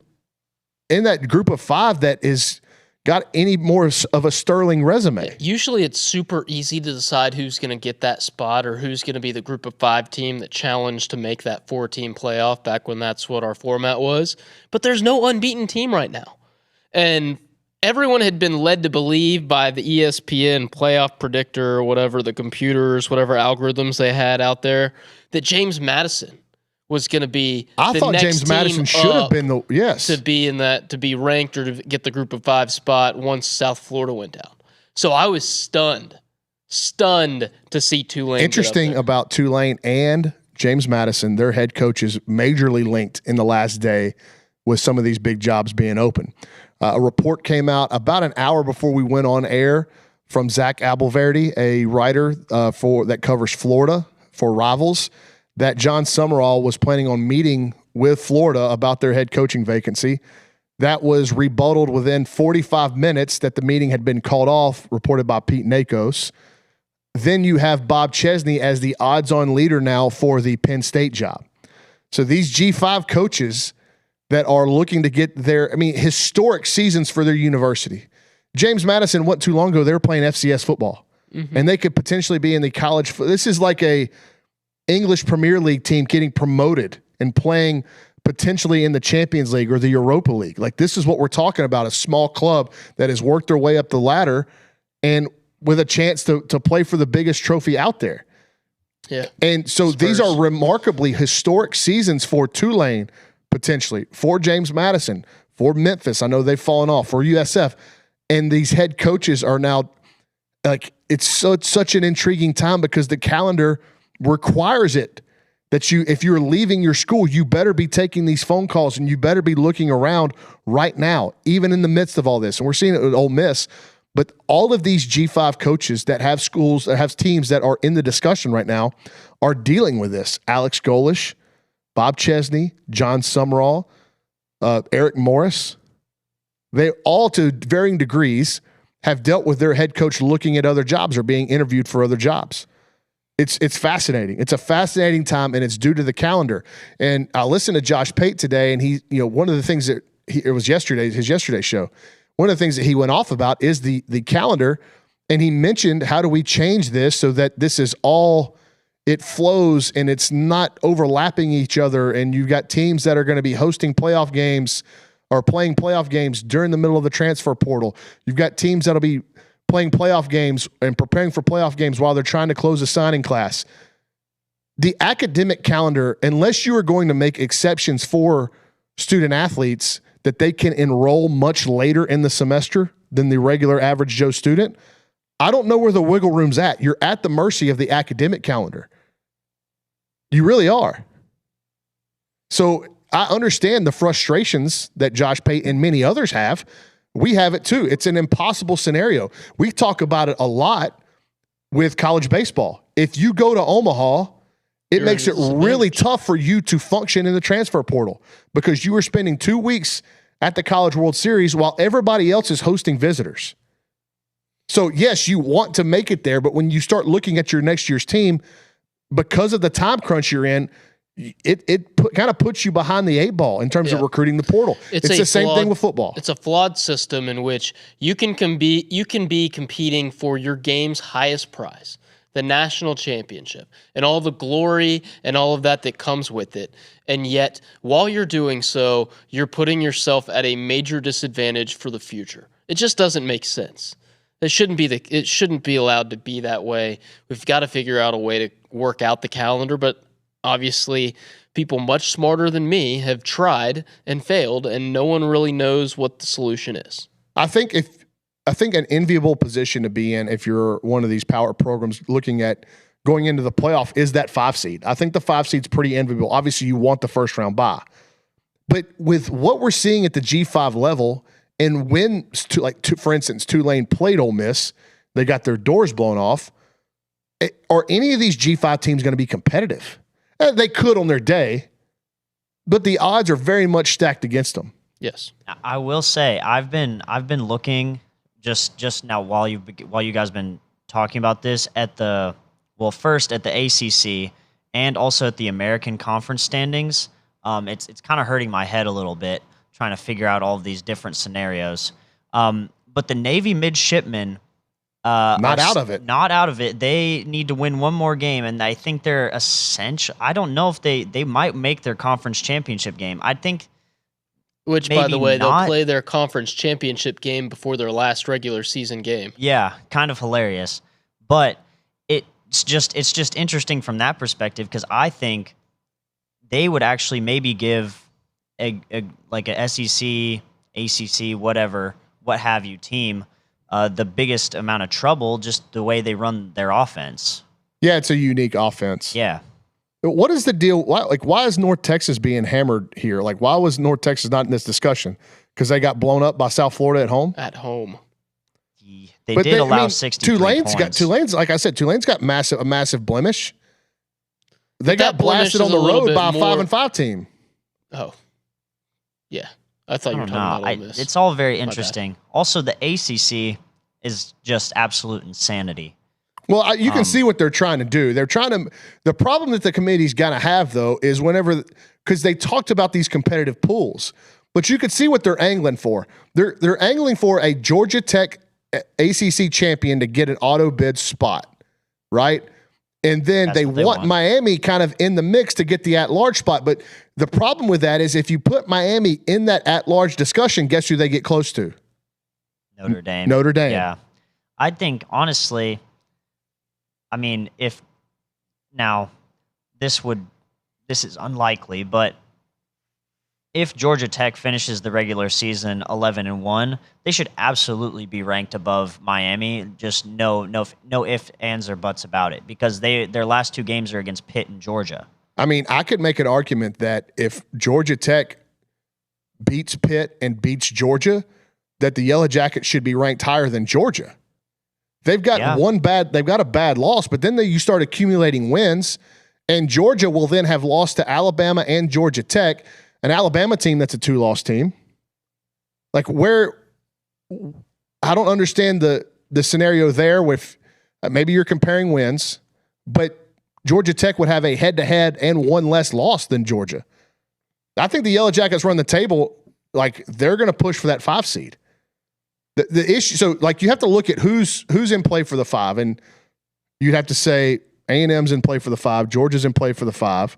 in that group of 5 that is got any more of a sterling resume. Usually it's super easy to decide who's going to get that spot or who's going to be the group of 5 team that challenged to make that 4-team playoff back when that's what our format was. But there's no unbeaten team right now. And everyone had been led to believe by the ESPN playoff predictor or whatever, the computers, whatever algorithms they had out there, that James Madison was going to be I thought James Madison should have been to be in that, to be ranked or to get the group of 5 spot once South Florida went down. So I was stunned Stunned to see Tulane. Interesting about Tulane and James Madison, their head coaches majorly linked in the last day with some of these big jobs being open. A report came out about an hour before we went on air from Zach Abelverdi, a writer that covers Florida for Rivals, that John Summerall was planning on meeting with Florida about their head coaching vacancy. That was rebutted within 45 minutes that the meeting had been called off, reported by Pete Nakos. Then you have Bob Chesney as the odds-on leader now for the Penn State job. So these G5 coaches that are looking to get their, historic seasons for their university. James Madison, wasn't too long ago, they were playing FCS football. Mm-hmm. And they could potentially be in the college. This is like a English Premier League team getting promoted and playing potentially in the Champions League or the Europa League. Like, this is what we're talking about, a small club that has worked their way up the ladder and with a chance to play for the biggest trophy out there. Yeah. And so these are remarkably historic seasons for Tulane, potentially, for James Madison, for Memphis. I know they've fallen off, for USF. And these head coaches are now, like, it's such an intriguing time because the calendar requires it that if you're leaving your school, you better be taking these phone calls and you better be looking around right now, even in the midst of all this. And we're seeing it with Ole Miss. But all of these G5 coaches that have schools, that have teams that are in the discussion right now are dealing with this. Alex Golish, Bob Chesney, John Summerall, Eric Morris. They all, to varying degrees, have dealt with their head coach looking at other jobs or being interviewed for other jobs. It's fascinating. It's a fascinating time, and it's due to the calendar. And I listened to Josh Pate today, and he, one of the things that it was his yesterday show. One of the things that he went off about is the calendar, and he mentioned, how do we change this so that this is all, it flows and it's not overlapping each other, and you've got teams that are going to be hosting playoff games or playing playoff games during the middle of the transfer portal. You've got teams that'll be playing playoff games and preparing for playoff games while they're trying to close a signing class. The academic calendar, unless you are going to make exceptions for student athletes that they can enroll much later in the semester than the regular average Joe student, I don't know where the wiggle room's at. You're at the mercy of the academic calendar. You really are. So I understand the frustrations that Josh Pate and many others have. We have it too. It's an impossible scenario. We talk about it a lot with college baseball. If you go to Omaha, it makes it really tough for you to function in the transfer portal because you are spending 2 weeks at the College World Series while everybody else is hosting visitors. So, yes, you want to make it there, but when you start looking at your next year's team, because of the time crunch you're in, it kind of puts you behind the 8 ball in terms of recruiting the portal. It's the same thing with football. It's a flawed system in which you can be competing for your game's highest prize, the national championship, and all the glory and all of that comes with it. And yet, while you're doing so, you're putting yourself at a major disadvantage for the future. It just doesn't make sense. It shouldn't be allowed to be that way. We've got to figure out a way to work out the calendar, but obviously people much smarter than me have tried and failed, and no one really knows what the solution is. I think an enviable position to be in if you're one of these power programs looking at going into the playoff is that 5 seed. I think the 5 seed's pretty enviable. Obviously, you want the first round bye. But with what we're seeing at the G5 level, and when, for instance, Tulane played Ole Miss, they got their doors blown off. Are any of these G5 teams going to be competitive? They could on their day, but the odds are very much stacked against them. Yes, I will say I've been looking just now while you guys been talking about this first at the ACC and also at the American Conference standings. It's kind of hurting my head a little bit trying to figure out all of these different scenarios. But the Navy midshipmen not out of it. They need to win one more game, and I think they're essential. I don't know if they might make their conference championship game. I think. Which, by the way, they'll play their conference championship game before their last regular season game. Yeah, kind of hilarious. But it's just interesting from that perspective because I think they would actually maybe give a SEC, ACC, what have you team the biggest amount of trouble, just the way they run their offense. Yeah, it's a unique offense. Yeah. What is the deal? Why is North Texas being hammered here? Like, why was North Texas not in this discussion? Because they got blown up by South Florida at home? At home. They did allow 63 points. Tulane's, like I said, Tulane's got a massive blemish. They got blasted on the road by a 5-5 team. Oh. Yeah. I thought you were talking about Ole Miss. It's all very interesting. Also, the ACC is just absolute insanity. Well, you can see what they're trying to do. The problem that the committee's got to have, though, is because they talked about these competitive pools, but you could see what they're angling for. They're angling for a Georgia Tech ACC champion to get an auto bid spot, right? And then they want Miami kind of in the mix to get the at-large spot. But the problem with that is if you put Miami in that at-large discussion, guess who they get close to? Notre Dame. Notre Dame. Yeah. I think, honestly, I mean, this is unlikely, but if Georgia Tech finishes the regular season 11-1, they should absolutely be ranked above Miami. Just no ifs, ands, or buts about it, because their last 2 games are against Pitt and Georgia. I mean, I could make an argument that if Georgia Tech beats Pitt and beats Georgia, that the Yellow Jackets should be ranked higher than Georgia. They've got they've got a bad loss, but then you start accumulating wins, and Georgia will then have lost to Alabama and Georgia Tech, an Alabama team that's a 2-loss team. Like, I don't understand the scenario there with maybe you're comparing wins, but Georgia Tech would have a head-to-head and 1 less loss than Georgia. I think the Yellow Jackets run the table, like they're going to push for that 5 seed. The issue, so like you have to look at who's in play for the 5, and you'd have to say A&M's in play for the 5, Georgia's in play for the 5,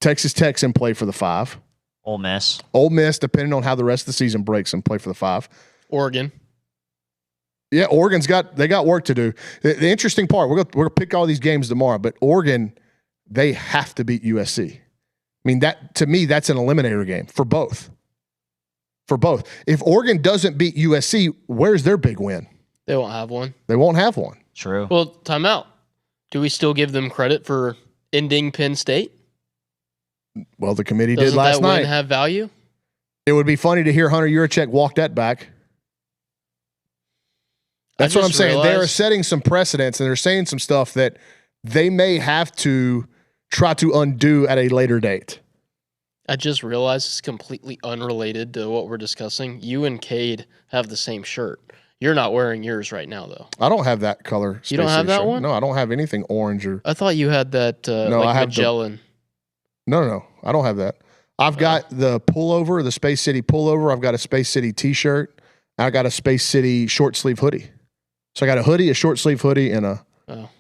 Texas Tech's in play for the 5. Ole Miss, depending on how the rest of the season breaks, in play for the 5. Oregon. Yeah, Oregon's got work to do. The interesting part, we're gonna pick all these games tomorrow, but Oregon, they have to beat USC. I mean, that to me, that's an eliminator game for both. If Oregon doesn't beat USC, where's their big win? They won't have one. They won't have one. True. Well, time out. Do we still give them credit for ending Penn State? Well, the committee did last night. Doesn't that win have value? It would be funny to hear Hunter Yurachek walk that back. That's what I'm saying. They're setting some precedents, and they're saying some stuff that they may have to try to undo at a later date. I just realized it's completely unrelated to what we're discussing. You and Cade have the same shirt. You're not wearing yours right now, though. I don't have that color. You don't have that shirt. one? No, I don't have anything orange or. I thought you had that. No, I have Magellan. No, I don't have that. I've got the pullover, the Space City pullover. I've got a Space City T-shirt. I got a Space City short sleeve hoodie. So I got a hoodie, a short sleeve hoodie, and a. Oh.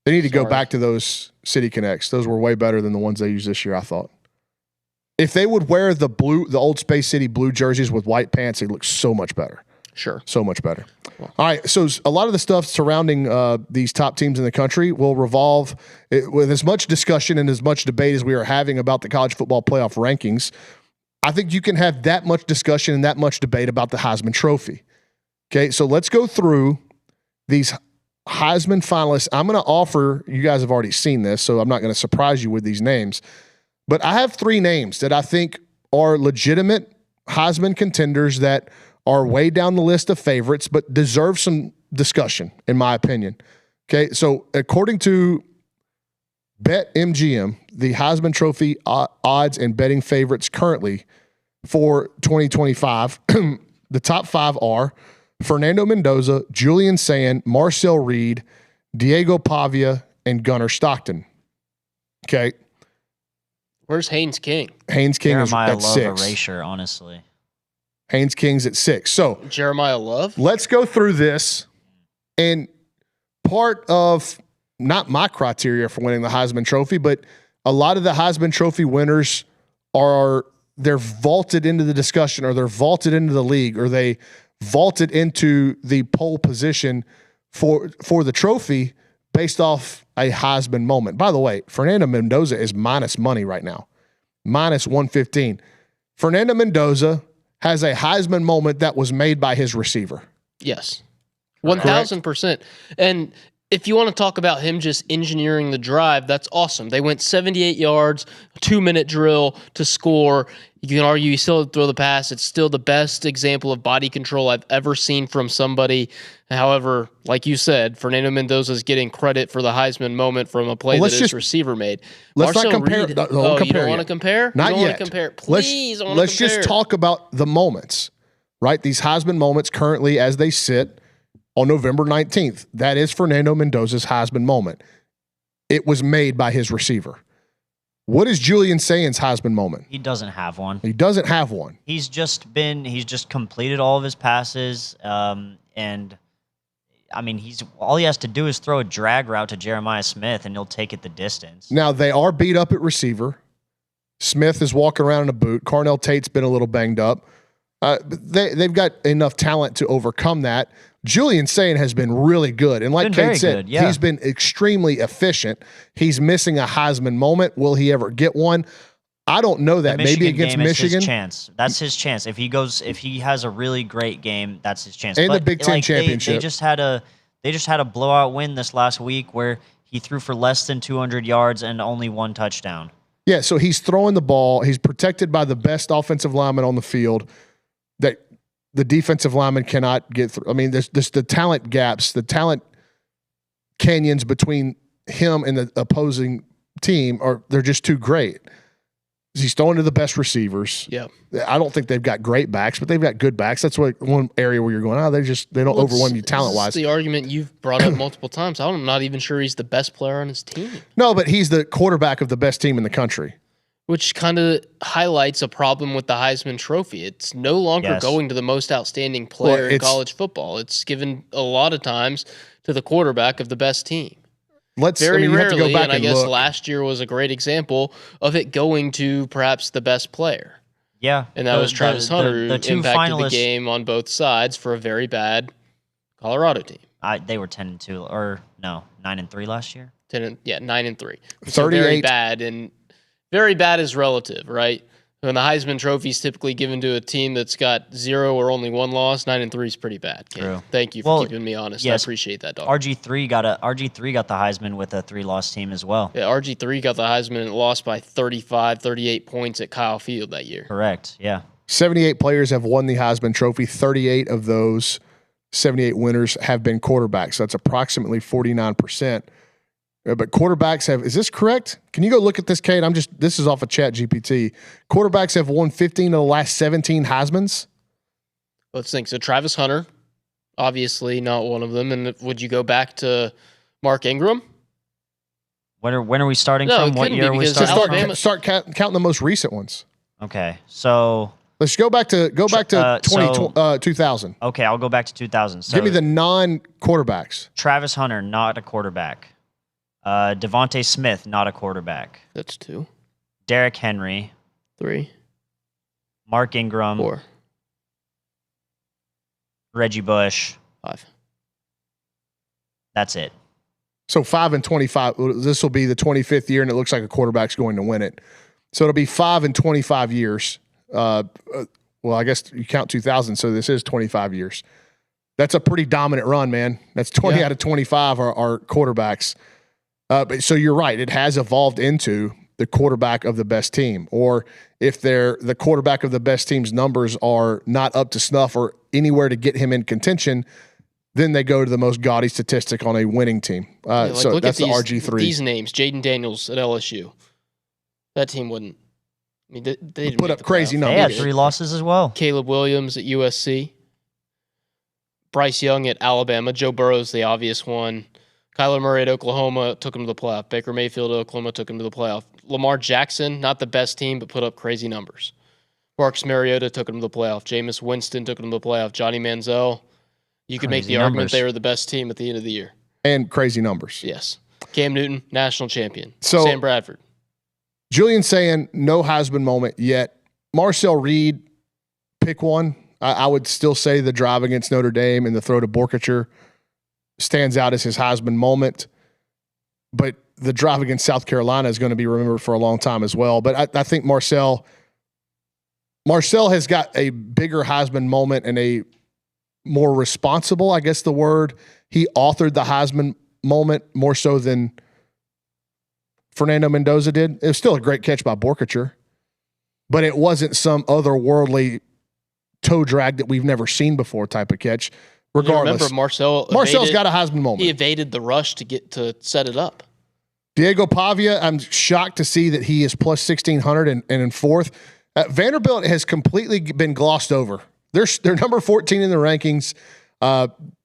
They need to go back to those City Connects. Those were way better than the ones they used this year, I thought. If they would wear the old Space City blue jerseys with white pants, they look so much better. Sure. So much better. All right. So a lot of the stuff surrounding these top teams in the country will revolve with as much discussion and as much debate as we are having about the college football playoff rankings. I think you can have that much discussion and that much debate about the Heisman Trophy. Okay. So let's go through these Heisman finalists. I'm going to offer, you guys have already seen this, so I'm not going to surprise you with these names. But I have 3 names that I think are legitimate Heisman contenders that are way down the list of favorites, but deserve some discussion, in my opinion. Okay, so according to BetMGM, the Heisman Trophy odds and betting favorites currently for 2025, the top 5 are Fernando Mendoza, Julian Sand, Marcel Reed, Diego Pavia, and Gunnar Stockton. Okay. Where's Haynes King? Haynes King is at 6. Jeremiah Love erasure, honestly. Haynes King's at 6. So Jeremiah Love? Let's go through this. And part of not my criteria for winning the Heisman Trophy, but a lot of the Heisman Trophy winners they're vaulted into the discussion, or they're vaulted into the league, or they vaulted into the pole position for the trophy based off a Heisman moment. By the way, Fernando Mendoza is minus money right now, minus 115. Fernando Mendoza has a Heisman moment that was made by his receiver. Yes. 1,000%. And if you want to talk about him just engineering the drive, that's awesome. They went 78 yards, 2-minute drill to score. You can argue he still throw the pass. It's still the best example of body control I've ever seen from somebody. However, like you said, Fernando Mendoza's getting credit for the Heisman moment from a play that his receiver made. Let's Marcel not compare. Reed, Don't you compare don't want to yet. compare? Not you don't yet. Want to compare? Please, let's just talk about the moments, right? These Heisman moments currently as they sit on November 19th. That is Fernando Mendoza's Heisman moment. It was made by his receiver. What is Julian Saint's Heisman moment? He doesn't have one. He doesn't have one. He's just completed all of his passes, and I mean, all he has to do is throw a drag route to Jeremiah Smith, and he'll take it the distance. Now, they are beat up at receiver. Smith is walking around in a boot. Carnell Tate's been a little banged up. They've got enough talent to overcome that. Julian Saint has been really good. And like Kate said, he's been extremely efficient. He's missing a Heisman moment. Will he ever get one? I don't know that. Maybe against Michigan. His chance. That's his chance. If he has a really great game, that's his chance. And the Big Ten championship. They just had a blowout win this last week where he threw for less than 200 yards and only one touchdown. Yeah, so he's throwing the ball. He's protected by the best offensive lineman on the field that the defensive lineman cannot get through. I mean, there's the talent gaps, the talent canyons between him and the opposing team they're just too great. He's throwing to the best receivers. Yeah. I don't think they've got great backs, but they've got good backs. That's one area where you're going, they don't overwhelm you talent-wise. That's the argument you've brought up multiple times. I'm not even sure he's the best player on his team. No, but he's the quarterback of the best team in the country. Which kind of highlights a problem with the Heisman Trophy. It's no longer going to the most outstanding player in college football. It's given a lot of times to the quarterback of the best team. Very rarely, have to go back and I guess last year was a great example of it going to perhaps the best player. Yeah. And that was Travis Hunter, who impacted the game on both sides for a very bad Colorado team. They were 10-2, or no, 9-3 last year. 9-3. So very bad, and very bad is relative, right? When the Heisman Trophy is typically given to a team that's got 0 or only 1 loss, 9-3 is pretty bad. True. Thank you for keeping me honest. Yes, I appreciate that, dog. RG3 got the Heisman with a 3-loss team as well. Yeah, RG3 got the Heisman and lost by 35, 38 points at Kyle Field that year. Correct. Yeah. 78 players have won the Heisman Trophy. 38 of those 78 winners have been quarterbacks. That's approximately 49%. But quarterbacks have, is this correct? Can you go look at this, Kate? This is off of ChatGPT. Quarterbacks have won 15 of the last 17 Heismans. Let's think. So Travis Hunter, obviously not one of them. And would you go back to Mark Ingram? When are we starting from? What year are we starting? Start counting the most recent ones. Okay. So let's go back to 2000. Okay, I'll go back to 2000. So give me the non-quarterbacks. Travis Hunter, not a quarterback. Devontae Smith, not a quarterback. That's 2. Derrick Henry. 3. Mark Ingram. 4. Reggie Bush. 5. That's it. So 5 and 25. This will be the 25th year, and it looks like a quarterback's going to win it. So it'll be 5 and 25 years. Well, I guess you count 2000, so this is 25 years. That's a pretty dominant run, man. That's 20 out of 25 are quarterbacks. But so you're right. It has evolved into the quarterback of the best team. Or if the quarterback of the best team's numbers are not up to snuff or anywhere to get him in contention, then they go to the most gaudy statistic on a winning team. So that's the RG3. These names, Jaden Daniels at LSU. That team wouldn't. I mean, they didn't put up crazy numbers. They had 3 losses as well. Caleb Williams at USC. Bryce Young at Alabama. Joe Burrow's the obvious one. Kyler Murray at Oklahoma took him to the playoff. Baker Mayfield at Oklahoma took him to the playoff. Lamar Jackson, not the best team, but put up crazy numbers. Marcus Mariota took him to the playoff. Jameis Winston took him to the playoff. Johnny Manziel. You could make the argument they were the best team at the end of the year. And crazy numbers. Yes. Cam Newton, national champion. So, Sam Bradford. Julian saying no Heisman moment yet. Marcel Reed, pick one. I would still say the drive against Notre Dame and the throw to Borkacher stands out as his Heisman moment. But the drive against South Carolina is going to be remembered for a long time as well. But I think Marcel has got a bigger Heisman moment and a more responsible, I guess the word. He authored the Heisman moment more so than Fernando Mendoza did. It was still a great catch by Borkacher, but it wasn't some otherworldly toe drag that we've never seen before type of catch. Regardless, remember Marcel's got a Heisman moment. He evaded the rush to set it up. Diego Pavia, I'm shocked to see that he is plus 1,600 and in fourth. Vanderbilt has completely been glossed over. They're number 14 in the rankings.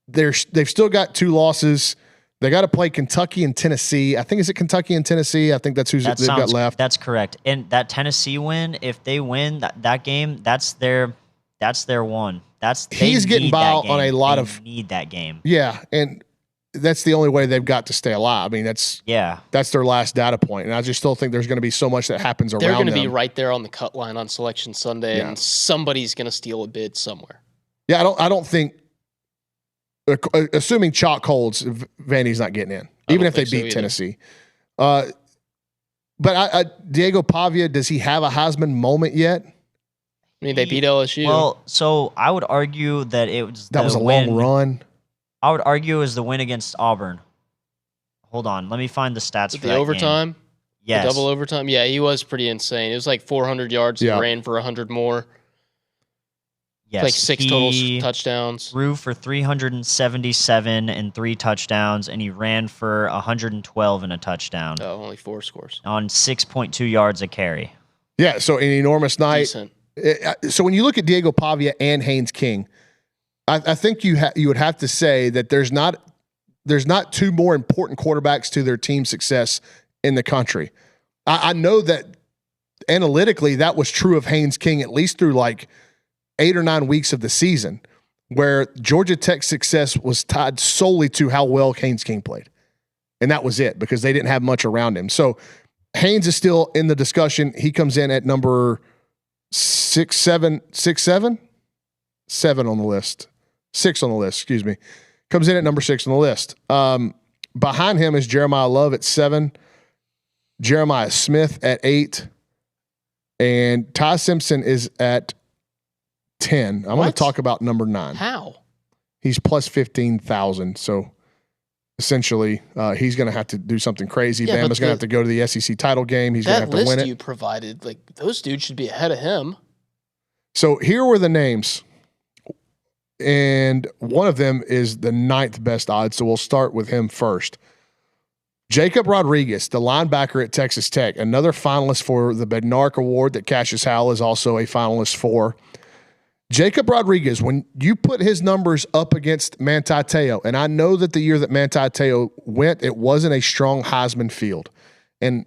They've still got 2 losses. They got to play Kentucky and Tennessee. I think, is it Kentucky and Tennessee? I think that's they've got left. That's correct. And that Tennessee win, if they win that game, that's their one. He's getting by on a lot they of need that game. Yeah, and that's the only way they've got to stay alive. I mean, that's their last data point, and I just still think there's going to be so much that happens around them. They're going to be right there on the cut line on Selection Sunday, and somebody's going to steal a bid somewhere. Yeah, I don't think, assuming chalk holds, Vandy's not getting in, even if they beat Tennessee. But Diego Pavia, does he have a Heisman moment yet? I mean, they beat LSU. Well, so I would argue that that was a long run. I would argue it was the win against Auburn. Hold on, let me find the stats for the overtime. Game. Yes, the double overtime. Yeah, he was pretty insane. It was like 400 yards. He ran for 100 more. Yes, like 6 total touchdowns. Threw for 377 and 3 touchdowns, and he ran for 112 and a touchdown. Oh, only 4 scores on 6.2 yards a carry. Yeah, so an enormous night. Decent. So when you look at Diego Pavia and Haynes King, I think you would have to say that there's not 2 more important quarterbacks to their team success in the country. I know that analytically that was true of Haynes King at least through like 8 or 9 weeks of the season, where Georgia Tech's success was tied solely to how well Haynes King played. And that was it, because they didn't have much around him. So Haynes is still in the discussion. He comes in at number 7 on the list. 6 on the list, excuse me. Comes in at number 6 on the list. Behind him is Jeremiah Love at 7, Jeremiah Smith at 8, and Ty Simpson is at 10. I'm going to talk about number 9. How? He's plus 15,000. So essentially, he's going to have to do something crazy. Bama's going to have to go to the SEC title game. He's going to have to win it. That list you provided, like, those dudes should be ahead of him. So here were the names. And one of them is the 9th best odds. So we'll start with him first. Jacob Rodriguez, the linebacker at Texas Tech, another finalist for the Bednarik Award that Cassius Howell is also a finalist for. Jacob Rodriguez, when you put his numbers up against Manti Te'o, and I know that the year that Manti Te'o went, it wasn't a strong Heisman field. And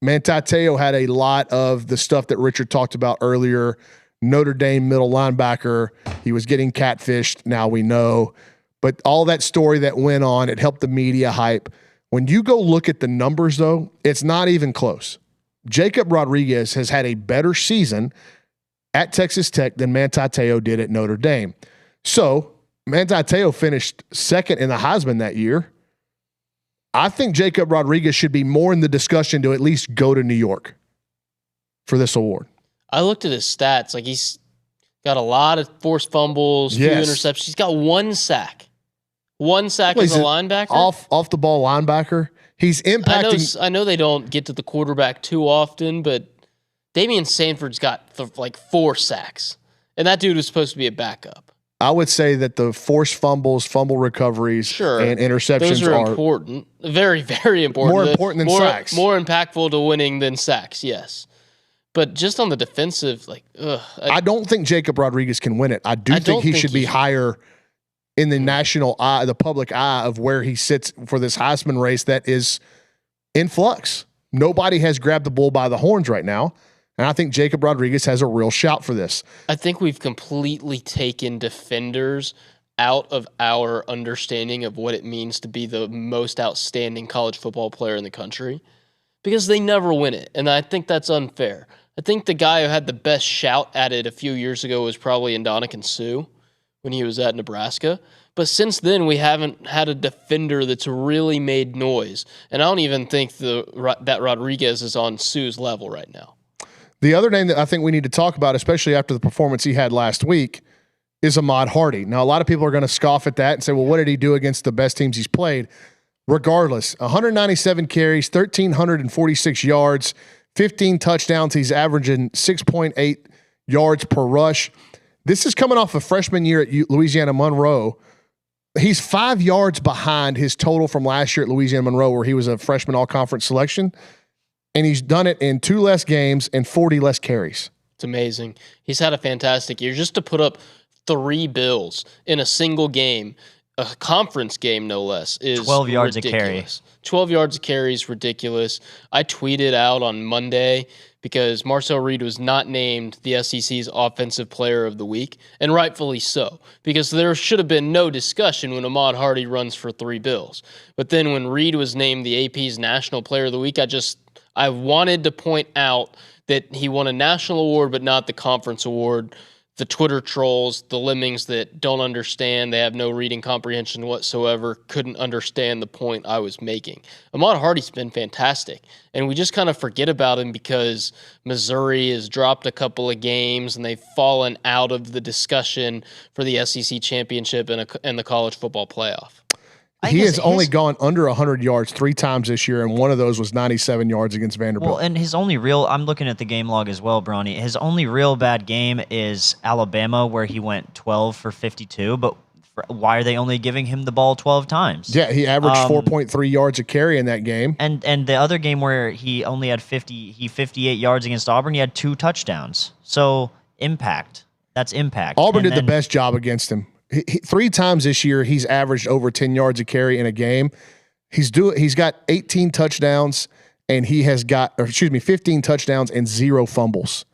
Manti Te'o had a lot of the stuff that Richard talked about earlier. Notre Dame middle linebacker. He was getting catfished, now we know. But all that story that went on, it helped the media hype. When you go look at the numbers, though, it's not even close. Jacob Rodriguez has had a better season at Texas Tech than Manti Te'o did at Notre Dame. So Manti Te'o finished 2nd in the Heisman that year. I think Jacob Rodriguez should be more in the discussion to at least go to New York for this award. I looked at his stats. Like, he's got a lot of forced fumbles, few interceptions. He's got 1 sack. 1 sack as a linebacker. Off the ball linebacker. He's impacting. I know they don't get to the quarterback too often, but Damian Sanford's got like 4 sacks. And that dude was supposed to be a backup. I would say that the forced fumbles, fumble recoveries, and interceptions those are important. Very, very important. More important than sacks. More impactful to winning than sacks, yes. But just on the defensive, like, I don't think Jacob Rodriguez can win it. I think he should be higher in the national eye, the public eye of where he sits for this Heisman race that is in flux. Nobody has grabbed the bull by the horns right now. And I think Jacob Rodriguez has a real shout for this. I think we've completely taken defenders out of our understanding of what it means to be the most outstanding college football player in the country, because they never win it. And I think that's unfair. I think the guy who had the best shout at it a few years ago was probably Ndamukong Suh when he was at Nebraska. But since then, we haven't had a defender that's really made noise. And I don't even think that Rodriguez is on Suh's level right now. The other name that I think we need to talk about, especially after the performance he had last week, is Ahmad Hardy. Now, a lot of people are going to scoff at that and say, well, what did he do against the best teams he's played? Regardless, 197 carries, 1,346 yards, 15 touchdowns. He's averaging 6.8 yards per rush. This is coming off a freshman year at Louisiana Monroe. He's 5 yards behind his total from last year at Louisiana Monroe, where he was a freshman all-conference selection. And he's done it in 2 less games and 40 less carries. It's amazing. He's had a fantastic year. Just to put up 3 bills in a single game, a conference game no less, is 12 yards ridiculous. a carry. 12 yards a carry is ridiculous. I tweeted out on Monday because Marcel Reed was not named the SEC's Offensive Player of the Week, and rightfully so, because there should have been no discussion when Ahmad Hardy runs for 3 bills. But then when Reed was named the AP's National Player of the Week, I wanted to point out that he won a national award but not the conference award. The Twitter trolls, the lemmings that don't understand, they have no reading comprehension whatsoever, couldn't understand the point I was making. Ahmad Hardy's been fantastic, and we just kind of forget about him because Missouri has dropped a couple of games and they've fallen out of the discussion for the SEC championship and the college football playoff. He has only gone under 100 yards 3 times this year, and one of those was 97 yards against Vanderbilt. Well, and his only I'm looking at the game log as well, Brauny. His only real bad game is Alabama, where he went 12 for 52, but why are they only giving him the ball 12 times? Yeah, he averaged 4.3 yards a carry in that game. And the other game where he only had 58 yards against Auburn, he had 2 touchdowns. So impact. That's impact. Auburn did the best job against him. 3 times this year, he's averaged over 10 yards a carry in a game. He's got 18 touchdowns, and he has got, 15 touchdowns and 0 fumbles.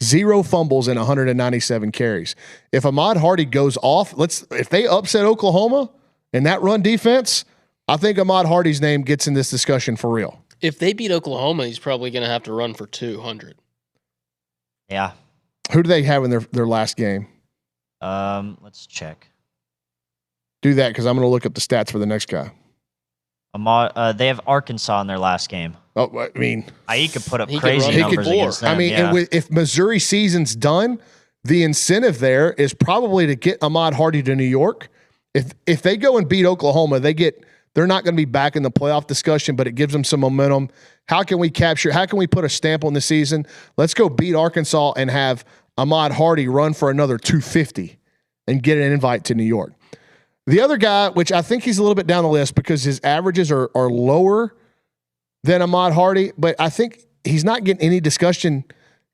0 fumbles in 197 carries. If Ahmad Hardy goes off, if they upset Oklahoma in that run defense, I think Ahmad Hardy's name gets in this discussion for real. If they beat Oklahoma, he's probably going to have to run for 200. Yeah. Who do they have in their last game? Let's check. Do that because I'm going to look up the stats for the next guy. They have Arkansas in their last game. Oh, I mean, he could put up crazy numbers against them. I mean, yeah. if Missouri season's done, the incentive there is probably to get Ahmad Hardy to New York. If they go and beat Oklahoma, they're not going to be back in the playoff discussion, but it gives them some momentum. How can we put a stamp on the season? Let's go beat Arkansas and have Ahmad Hardy run for another 250 and get an invite to New York. The other guy, which I think he's a little bit down the list because his averages are lower than Ahmad Hardy, but I think he's not getting any discussion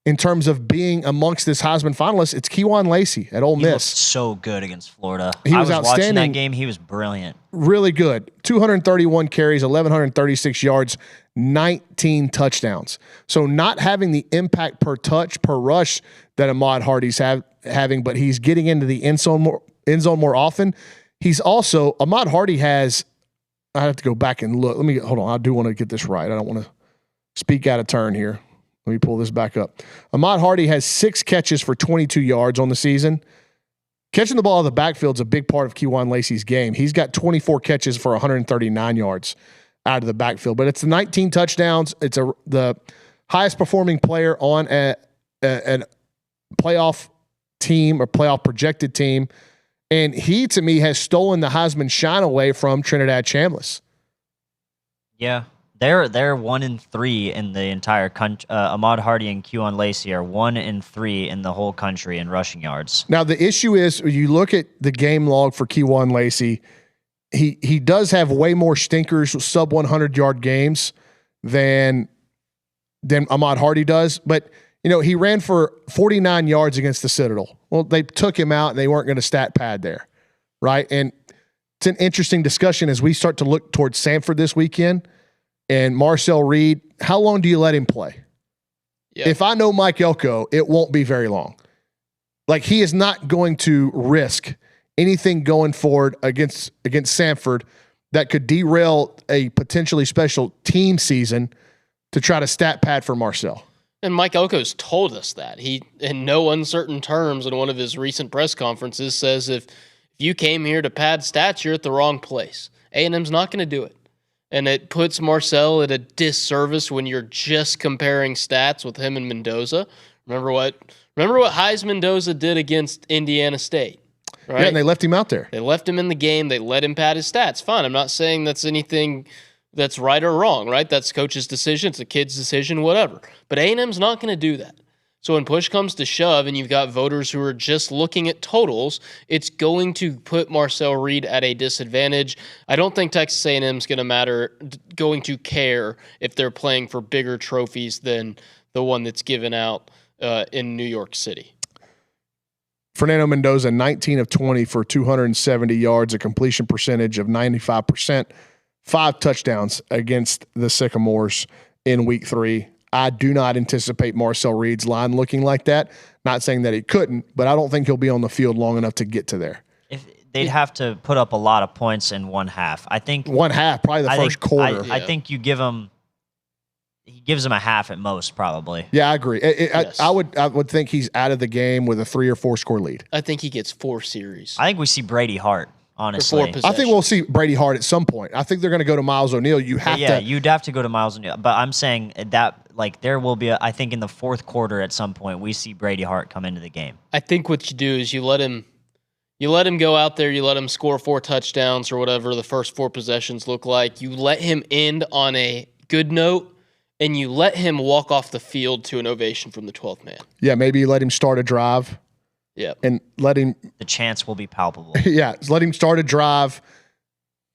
in terms of being amongst this Heisman finalist. It's Kejuan Lacey at Ole Miss. He looked so good against Florida. He was watching outstanding. that game. He was brilliant. Really good. 231 carries, 1,136 yards, 19 touchdowns. So not having the impact per touch, per rush that Ahmad Hardy's having, but he's getting into the end zone more often. He's also, Ahmad Hardy has, I have to go back and look. Hold on. I do want to get this right. I don't want to speak out of turn here. Let me pull this back up. Ahmad Hardy has 6 catches for 22 yards on the season. Catching the ball out of the backfield is a big part of Kejuan Lacey's game. He's got 24 catches for 139 yards out of the backfield, but it's 19 touchdowns. It's the highest performing player on a playoff team or playoff projected team. And he, to me, has stolen the Heisman shine away from Trinidad Chambliss. Yeah. They're 1-3 in the entire country. Ahmad Hardy and Kejuan Lacey are 1-3 in the whole country in rushing yards. Now the issue is, you look at the game log for Kejuan Lacey. He does have way more stinkers, sub 100-yard games than Ahmad Hardy does. But he ran for 49 yards against the Citadel. Well, they took him out and they weren't going to stat pad there, right? And it's an interesting discussion as we start to look towards Samford this weekend. And Marcel Reed, how long do you let him play? Yep. If I know Mike Elko, it won't be very long. Like, he is not going to risk anything going forward against Samford that could derail a potentially special team season to try to stat pad for Marcel. And Mike Elko's told us that. He, in no uncertain terms in one of his recent press conferences, says if you came here to pad stats, you're at the wrong place. A&M's not going to do it. And it puts Marcel at a disservice when you're just comparing stats with him and Mendoza. Remember what Heisman Mendoza did against Indiana State. right? Yeah, and they left him out there. They left him in the game. They let him pad his stats. Fine. I'm not saying that's anything that's right or wrong, right? That's coach's decision. It's a kid's decision, whatever. But A&M's not going to do that. So when push comes to shove and you've got voters who are just looking at totals, it's going to put Marcel Reed at a disadvantage. I don't think Texas A&M's going to care if they're playing for bigger trophies than the one that's given out in New York City. Fernando Mendoza, 19 of 20 for 270 yards, a completion percentage of 95%, 5 touchdowns against the Sycamores in week 3. I do not anticipate Marcel Reed's line looking like that. Not saying that he couldn't, but I don't think he'll be on the field long enough to get to there. If they'd have to put up a lot of points in one half. I think one half, probably the first quarter. I think you give him. He gives him a half at most, probably. Yeah, I agree. Yes. I would think he's out of the game with a 3 or 4 score lead. I think he gets 4 series. I think we see Brady Hart, honestly. 4 possessions. I think we'll see Brady Hart at some point. I think they're going to go to Myles O'Neal. You'd have to go to Myles O'Neal. But I'm saying that there will be, I think in the fourth quarter at some point, we see Brady Hart come into the game. I think what you do is you let him go out there, you let him score 4 touchdowns or whatever the first 4 possessions look like. You let him end on a good note, and you let him walk off the field to an ovation from the 12th man. Yeah, maybe you let him start a drive. Yeah. And let him... The chance will be palpable. Yeah, let him start a drive,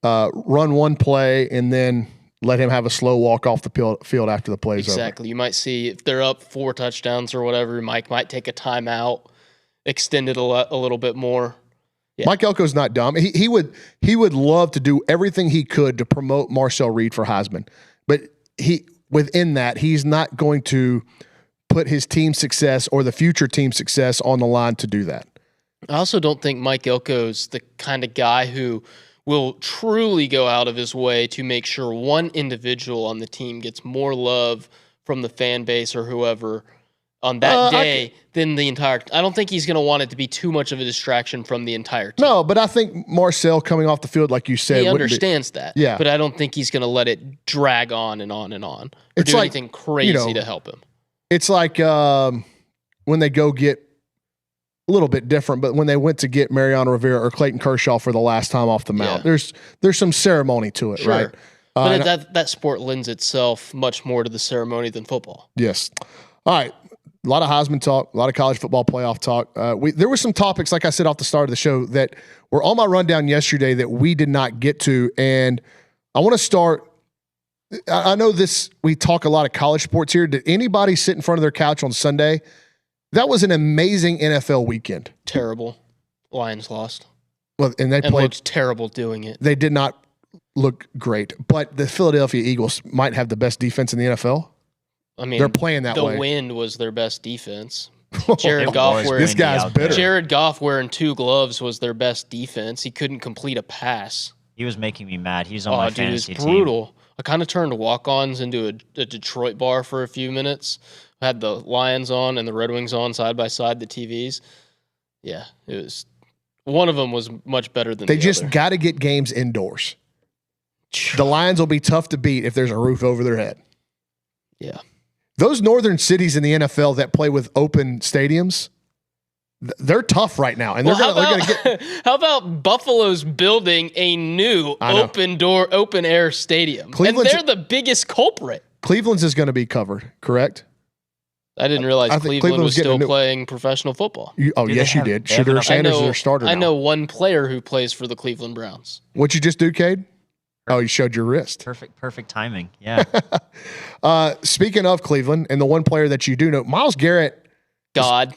run one play, and then let him have a slow walk off the field after the play's over. Exactly. You might see if they're up 4 touchdowns or whatever, Mike might take a timeout, extend it a little bit more. Yeah. Mike Elko's not dumb. He would love to do everything he could to promote Marcel Reed for Heisman. But within that, he's not going to put his team success or the future team success on the line to do that. I also don't think Mike Elko's the kind of guy who will truly go out of his way to make sure one individual on the team gets more love from the fan base or whoever on that day than the entire. I don't think he's going to want it to be too much of a distraction from the entire team. No, but I think Marcel coming off the field, like you said, he understands that. Yeah, but I don't think he's going to let it drag on and on and on, or it's do like, anything crazy to help him. It's like when they go get a little bit different, but when they went to get Mariano Rivera or Clayton Kershaw for the last time off the mound, there's some ceremony to it, right? But that sport lends itself much more to the ceremony than football. Yes. All right. A lot of Heisman talk, a lot of college football playoff talk. There were some topics, like I said off the start of the show, that were on my rundown yesterday that we did not get to. And I want to start. I know we talk a lot of college sports here. Did anybody sit in front of their couch on Sunday? That was an amazing NFL weekend. Terrible. Lions lost. Well, and they played looked terrible doing it. They did not look great, but the Philadelphia Eagles might have the best defense in the NFL. I mean, they're playing that way. The wind was their best defense. Jared Goff wearing this guy's bitter. Jared Goff wearing 2 gloves was their best defense. He couldn't complete a pass. He was making me mad. He's on my fantasy team. It was brutal. I kind of turned walk-ons into a Detroit bar for a few minutes. I had the Lions on and the Red Wings on side by side, the TVs. Yeah, it was. One of them was much better than the other. They just got to get games indoors. The Lions will be tough to beat if there's a roof over their head. Yeah. Those northern cities in the NFL that play with open stadiums, they're tough right now. And they're going to get. How about Buffalo's building a new open air stadium? And they're the biggest culprit. Cleveland's is going to be covered, correct? I didn't realize Cleveland was still playing professional footall. Yes, you did. Shedeur Sanders is their starter now. I know one player who plays for the Cleveland Browns. What'd you just do, Cade? Oh, you showed your wrist. Perfect timing. Yeah. Speaking of Cleveland, and the one player that you do know, Myles Garrett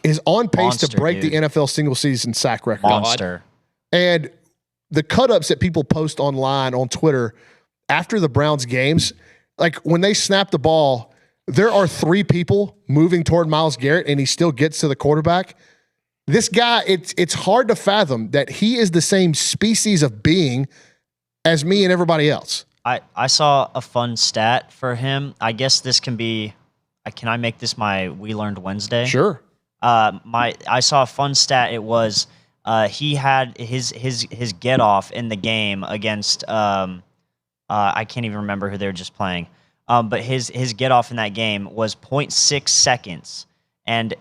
is on pace to break the NFL single season sack record. Monster. And the cut-ups that people post online on Twitter after the Browns games, like when they snap the ball, there are 3 people moving toward Myles Garrett, and he still gets to the quarterback. This guy, it's hard to fathom that he is the same species of being as me and everybody else. I saw a fun stat for him. I guess this can be. Can I make this my We Learned Wednesday? Sure. I saw a fun stat. It was he had his get off in the game against I can't even remember who they were just playing. But his get off in that game was 0.6 seconds, and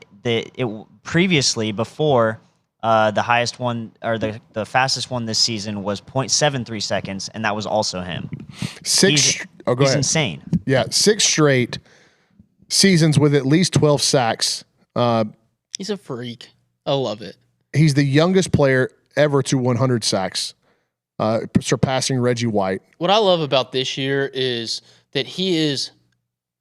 previously before The highest one, or the fastest one this season was 0.73 seconds, and that was also him. He's insane. Yeah, 6 straight seasons with at least 12 sacks. He's a freak. I love it. He's the youngest player ever to 100 sacks, surpassing Reggie White. What I love about this year is that he is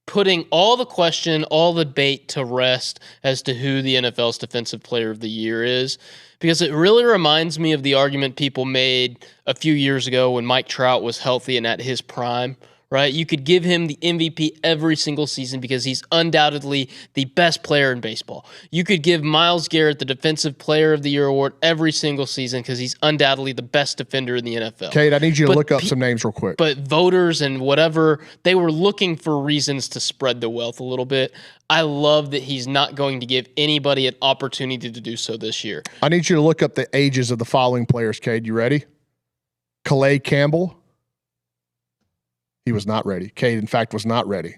putting all the question, all the debate to rest as to who the NFL's Defensive Player of the Year is, because it really reminds me of the argument people made a few years ago when Mike Trout was healthy and at his prime, right? You could give him the MVP every single season because he's undoubtedly the best player in baseball. You could give Myles Garrett the Defensive Player of the Year award every single season because he's undoubtedly the best defender in the NFL. Kate, I need you to look up some names real quick. But voters and whatever, they were looking for reasons to spread the wealth a little bit. I love that he's not going to give anybody an opportunity to do so this year. I need you to look up the ages of the following players, Cade. You ready? Calais Campbell. He was not ready. Cade, in fact, was not ready.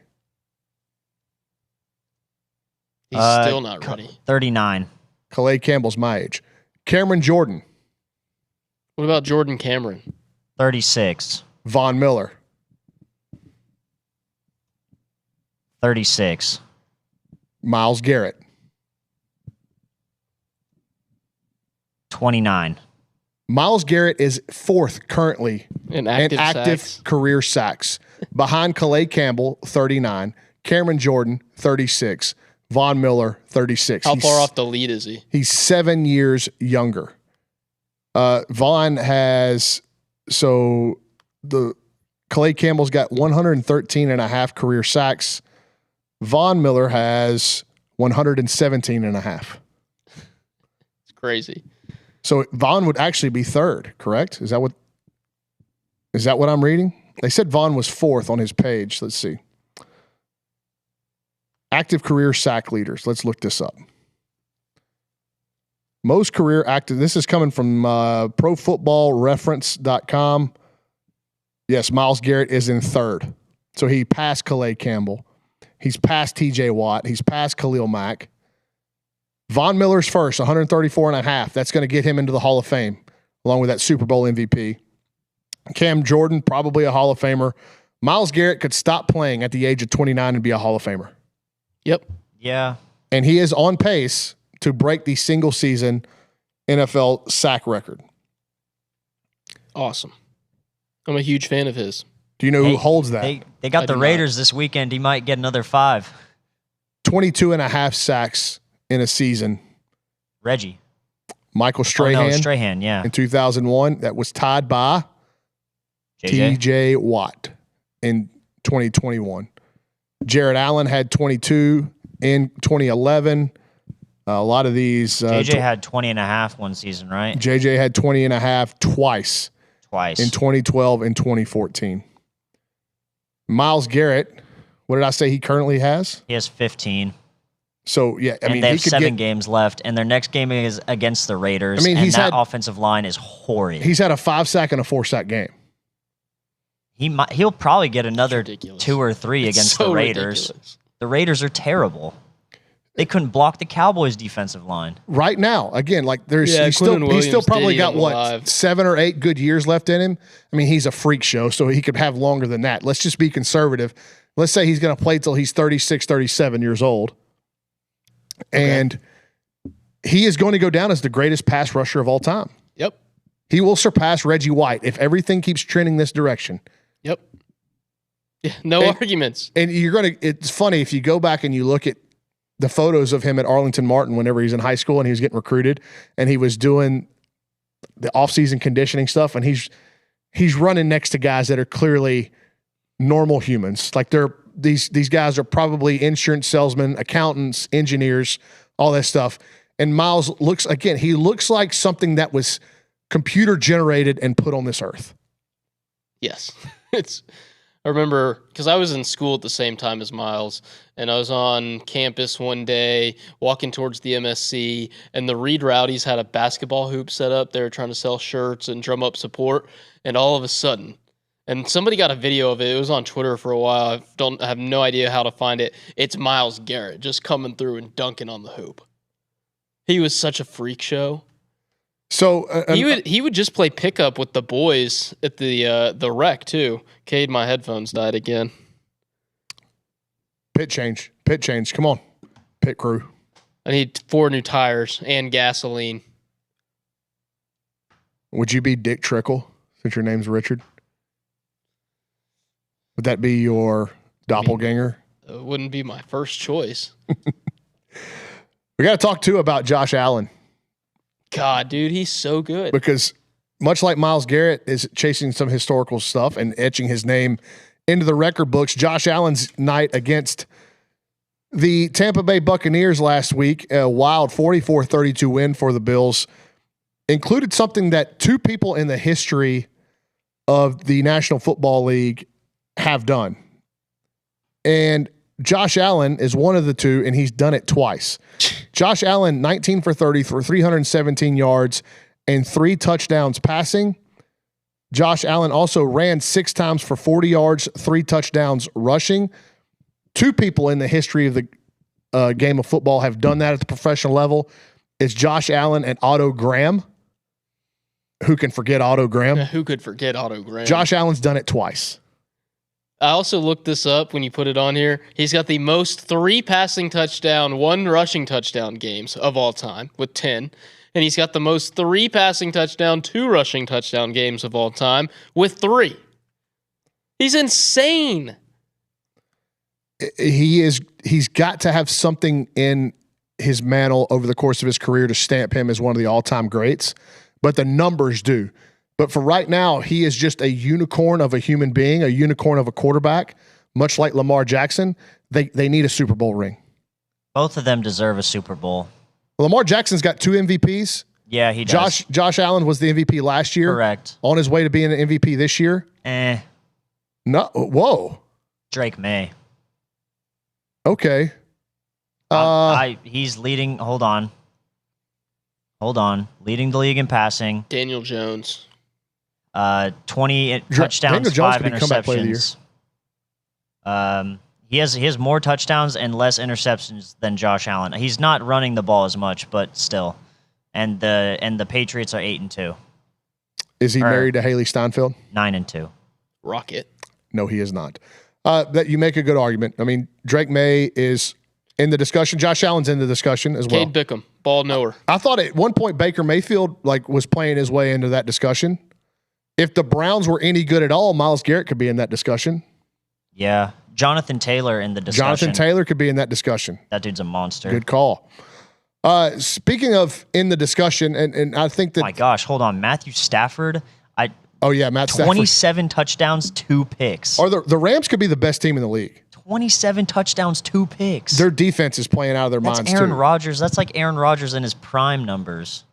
He's still not ready. 39. Calais Campbell's my age. Cameron Jordan. What about Jordan Cameron? 36. Von Miller. 36. Myles Garrett. 29. Myles Garrett is 4th currently in active sacks. Career sacks. Behind Calais Campbell, 39. Cameron Jordan, 36. Von Miller, 36. How far off the lead is he? He's 7 years younger. Von has, so the Calais Campbell's got 113 and a half career sacks. Von Miller has 117 and a half. It's crazy. So Von would actually be 3rd, correct? Is that what I'm reading? They said Von was 4th on his page. Let's see. Active career sack leaders. Let's look this up. Most career active. This is coming from ProFootballReference.com. Yes, Myles Garrett is in 3rd. So he passed Calais Campbell. He's passed TJ Watt. He's passed Khalil Mack. Von Miller's first, 134 and a half. That's going to get him into the Hall of Fame, along with that Super Bowl MVP. Cam Jordan, probably a Hall of Famer. Myles Garrett could stop playing at the age of 29 and be a Hall of Famer. Yep. Yeah. And he is on pace to break the single season NFL sack record. Awesome. I'm a huge fan of his. Do you know who holds that? They got the Raiders this weekend. He might get another 5. 22 and a half sacks in a season. Reggie. Michael Strahan. Strahan, yeah. In 2001. That was tied by TJ Watt in 2021. Jared Allen had 22 in 2011. A lot of these. JJ had 20 and a half one season, right? JJ had 20 and a half twice. In 2012 and 2014. Myles Garrett, what did I say he currently has? He has 15. So, yeah, I mean, they have 7 games left, and their next game is against the Raiders. I mean, that offensive line is horrid. He's had a 5-sack and a 4-sack game. He'll probably get another 2 or 3 against the Raiders. Ridiculous. The Raiders are terrible. They couldn't block the Cowboys' defensive line. Right now, again, like he's still probably got 7 or 8 good years left in him. I mean, he's a freak show, so he could have longer than that. Let's just be conservative. Let's say he's going to play till he's 36, 37 years old. Okay. And he is going to go down as the greatest pass rusher of all time. Yep. He will surpass Reggie White if everything keeps trending this direction. Yep. Yeah, no arguments. And it's funny if you go back and you look at the photos of him at Arlington Martin whenever he's in high school and he was getting recruited and he was doing the off-season conditioning stuff, and he's running next to guys that are clearly normal humans. Like these guys are probably insurance salesmen, accountants, engineers, all that stuff. And Myles looks like something that was computer generated and put on this earth. Yes. I remember because I was in school at the same time as Myles, and I was on campus one day walking towards the MSC, and the Reed Rowdies had a basketball hoop set up. They were trying to sell shirts and drum up support, and all of a sudden, and somebody got a video of it. It was on Twitter for a while. I have no idea how to find it. It's Myles Garrett just coming through and dunking on the hoop. He was such a freak show. So he would just play pickup with the boys at the rec too. Cade, my headphones died again. Pit change. Come on, pit crew. I need 4 new tires and gasoline. Would you be Dick Trickle since your name's Richard? Would that be your doppelganger? It wouldn't be my first choice. We got to talk too about Josh Allen. God, dude, he's so good. Because much like Myles Garrett is chasing some historical stuff and etching his name into the record books, Josh Allen's night against the Tampa Bay Buccaneers last week, a wild 44-32 win for the Bills, included something that 2 people in the history of the National Football League have done. And Josh Allen is one of the 2, and he's done it twice. Josh Allen, 19 for 30 for 317 yards and 3 touchdowns passing. Josh Allen also ran 6 times for 40 yards, 3 touchdowns rushing. 2 people in the history of the game of football have done that at the professional level. It's Josh Allen and Otto Graham. Who can forget Otto Graham? Yeah, who could forget Otto Graham? Josh Allen's done it twice. I also looked this up when you put it on here. He's got the most 3 passing touchdown, 1 rushing touchdown games of all time with 10. And he's got the most 3 passing touchdown, 2 rushing touchdown games of all time with 3. He's insane. He's got to have something in his mantle over the course of his career to stamp him as one of the all-time greats, but the numbers do. But for right now, he is just a unicorn of a human being, a unicorn of a quarterback, much like Lamar Jackson. They need a Super Bowl ring. Both of them deserve a Super Bowl. Lamar Jackson's got 2 MVPs. Yeah, he does. Josh Allen was the MVP last year. Correct. On his way to being an MVP this year. No. Whoa. Drake May. Okay. He's leading. Hold on. Leading the league in passing. Daniel Jones. 20 touchdowns, 5 interceptions. He has more touchdowns and less interceptions than Josh Allen. He's not running the ball as much, but still. And the Patriots are 8-2. Is he married to Haley Steinfeld? 9-2. Rocket. No, he is not. That you make a good argument. I mean, Drake May is in the discussion. Josh Allen's in the discussion as well. Cade Bickham, ball knower. I thought at one point Baker Mayfield was playing his way into that discussion. If the Browns were any good at all, Myles Garrett could be in that discussion. Yeah. Jonathan Taylor in the discussion. Jonathan Taylor could be in that discussion. That dude's a monster. Good call. Speaking of in the discussion, and I think that... Oh my gosh, hold on. Matthew Stafford. Matt Stafford. 27 touchdowns, 2 picks. Or the Rams could be the best team in the league. 27 touchdowns, 2 picks. Their defense is playing out of their minds, too. That's Aaron Rodgers. That's like Aaron Rodgers in his prime numbers.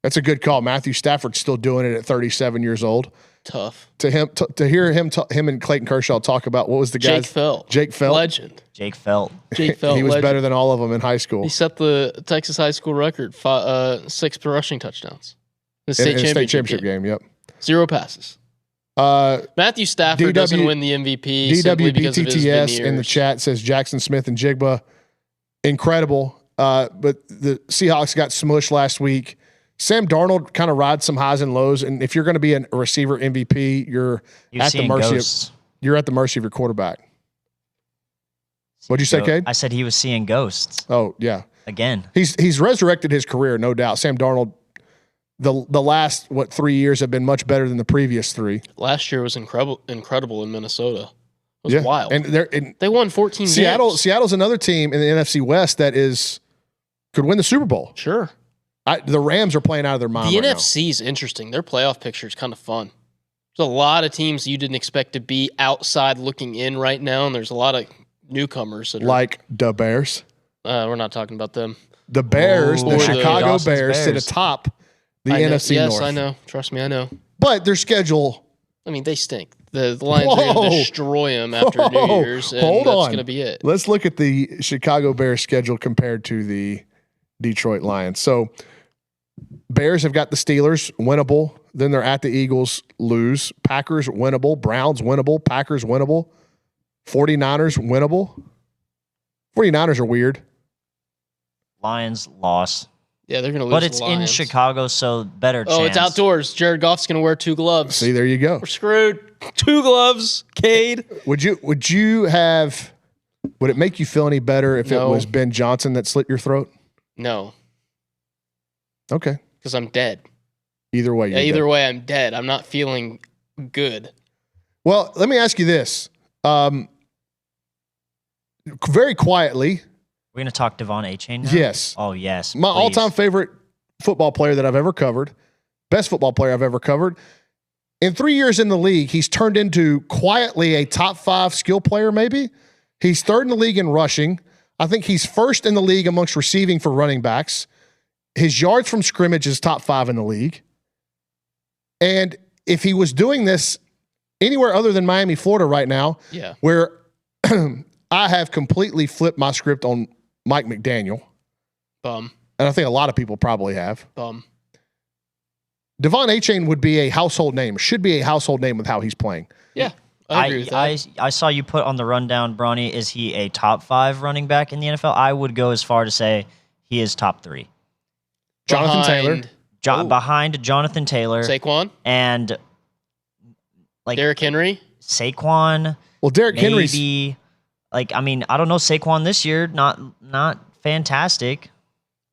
That's a good call. Matthew Stafford's still doing it at 37 years old. Tough. To hear him and Clayton Kershaw talk about what was the guy's... Jake Felt. Legend. Jake Felt. He was legend. Better than all of them in high school. He set the Texas high school record, 6 rushing touchdowns. The state championship game, yep. 0 passes. Matthew Stafford doesn't win the MVP simply because of his veneers. In the chat says Jackson Smith and Jigba, incredible. But the Seahawks got smushed last week. Sam Darnold kind of rides some highs and lows, and if you're going to be a receiver MVP, you're at the mercy of your quarterback. What'd you say, Cade? I said he was seeing ghosts. Oh yeah, again. He's resurrected his career, no doubt. Sam Darnold. The last 3 years have been much better than the previous 3. Last year was incredible in Minnesota. It was wild. And they won 14 games. Seattle's another team in the NFC West that could win the Super Bowl. Sure. The Rams are playing out of their mind. The right NFC is interesting. Their playoff picture is kind of fun. There's a lot of teams you didn't expect to be outside looking in right now, and there's a lot of newcomers that like the Bears. We're not talking about them. The Bears, the Chicago Bears, sit atop the NFC North. Yes, I know. Trust me, I know. But their schedule... I mean, they stink. The Lions are going to destroy them after New Year's, and that's going to be it. Let's look at the Chicago Bears schedule compared to the Detroit Lions. So, Bears have got the Steelers, winnable. Then they're at the Eagles, lose. Packers, winnable. Browns, winnable. Packers, winnable. 49ers, winnable. 49ers are weird. Lions, loss. Yeah, they're going to lose. But it's the in Lions. Chicago, so better chance. Oh, it's outdoors. Jared Goff's going to wear 2 gloves. See, there you go. We're screwed. 2 gloves, Cade. Would it make you feel any better if No. it was Ben Johnson that slit your throat? No, Okay. because I'm dead. Either way, Either way, I'm dead. I'm not feeling good. Well, let me ask you this. Very quietly, We're going to talk Devon Achane now? yes. Oh, yes. My please. all-time favorite football player that I've ever covered, best football player I've ever covered. In 3 years in the league, he's turned into quietly a top 5 skill player, maybe. He's 3rd in the league in rushing. I think he's 1st in the league amongst receiving for running backs. His yards from scrimmage is top 5 in the league. And if he was doing this anywhere other than Miami, Florida right now, Yeah. where I have completely flipped my script on Mike McDaniel, Bum. and I think a lot of people probably have, Bum. Devon Achane would be a household name, should be a household name with how he's playing. Yeah. I agree with that. I saw you put on the rundown, Brauny, is he a top 5 running back in the NFL? I would go as far to say he is top 3. Jonathan Taylor. Behind Jonathan Taylor. Saquon. And like Derrick Henry. Saquon. Well, Derrick Henry's Maybe. Like, I mean, I don't know, Saquon this year, not fantastic.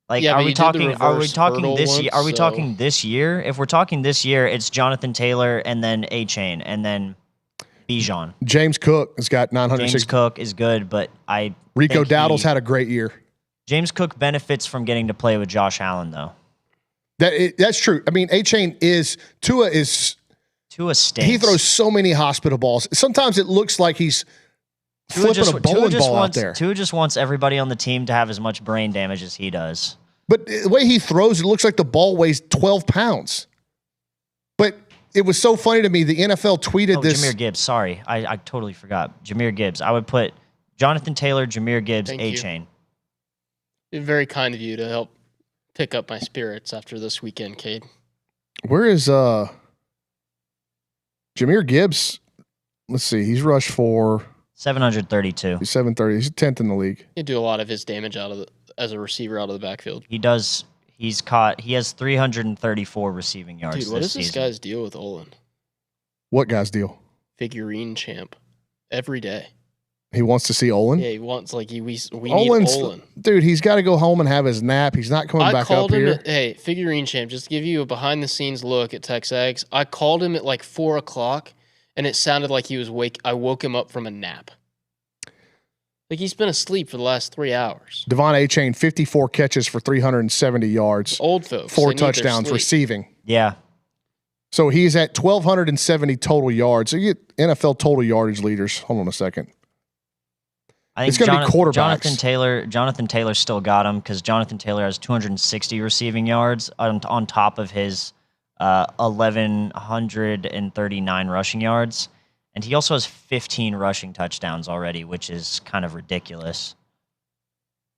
Like, Yeah, but are he we did the talking reverse hurdle this year? Are we once, talking so- this year? If we're talking this year, it's Jonathan Taylor and then Achane and then Bijan. James Cook has got 960. James Cook is good, but Rico think Dowdle's had a great year. James Cook benefits from getting to play with Josh Allen, though. That's true. I mean, Tua is Tua stinks. he throws so many hospital balls. Sometimes it looks like he's flipping a bowling ball out there. Tua just wants everybody on the team to have as much brain damage as he does. But the way he throws, it looks like the ball weighs 12 pounds. But it was so funny to me. The NFL tweeted this. Jahmyr Gibbs. Sorry, I totally forgot. Jahmyr Gibbs. I would put Jonathan Taylor, Jahmyr Gibbs, Thank you. Achane. Very kind of you to help pick up my spirits after this weekend, Cade. Where is Jahmyr Gibbs? Let's see. He's rushed for 732. 730. He's 10th in the league. He do a lot of his damage as a receiver out of the backfield. He does. He has 334 receiving yards Dude, what this is this season. guy's deal with Olin? What guy's deal? Figurine champ. Every day. He wants to see Olin? Yeah, he wants, like, we need Olin's, Olin. dude, he's got to go home and have his nap. He's not coming back up here. Hey, figurine champ, just to give you a behind-the-scenes look at TexAgs, I called him at like 4 o'clock, and it sounded like he was I woke him up from a nap. Like, he's been asleep for the last 3 hours. Devon Achane, 54 catches for 370 yards. Old folks. 4 they need their touchdowns sleep. receiving. Yeah. So he's at 1,270 total yards. So you get NFL total yardage leaders. Hold on a second. I think It's gonna be quarterbacks. Jonathan Taylor still got him because Jonathan Taylor has 260 receiving yards on top of his 1,139 rushing yards. And he also has 15 rushing touchdowns already, which is kind of ridiculous.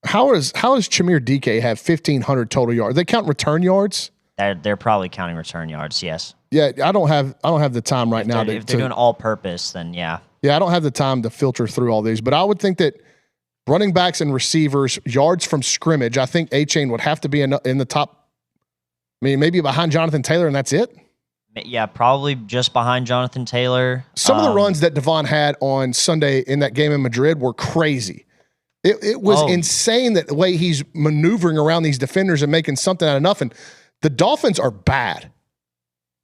How does Jahmyr DK have 1,500 total yards? They count return yards? They're probably counting return yards, yes. Yeah, I don't have the time right now. If they're doing all purpose, then yeah. Yeah, I don't have the time to filter through all these, but I would think that running backs and receivers, yards from scrimmage, I think Achane would have to be in the top. I mean, maybe behind Jonathan Taylor, and that's it. Yeah, probably just behind Jonathan Taylor. Some of the runs that Devon had on Sunday in that game in Madrid were crazy. It was insane that the way he's maneuvering around these defenders and making something out of nothing. The Dolphins are bad.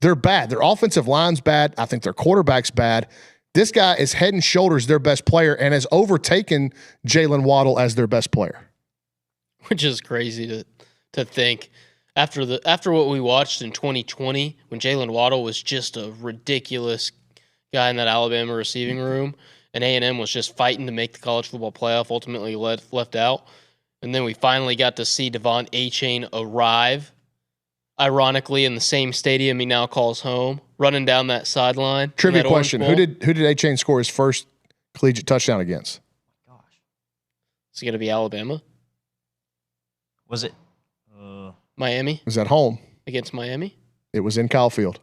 They're bad. Their offensive line's bad. I think their quarterback's bad. This guy is head and shoulders their best player and has overtaken Jalen Waddle as their best player. Which is crazy to think. After what we watched in 2020, when Jalen Waddle was just a ridiculous guy in that Alabama receiving room, and A&M was just fighting to make the college football playoff, ultimately left out. And then we finally got to see Devon Achane arrive, ironically in the same stadium he now calls home, running down that sideline. Trivia that question: orange ball. Who did Achane score his first collegiate touchdown against? Gosh. Is it going to be Alabama? Was it? Miami? It was at home. Against Miami? It was in Kyle Field.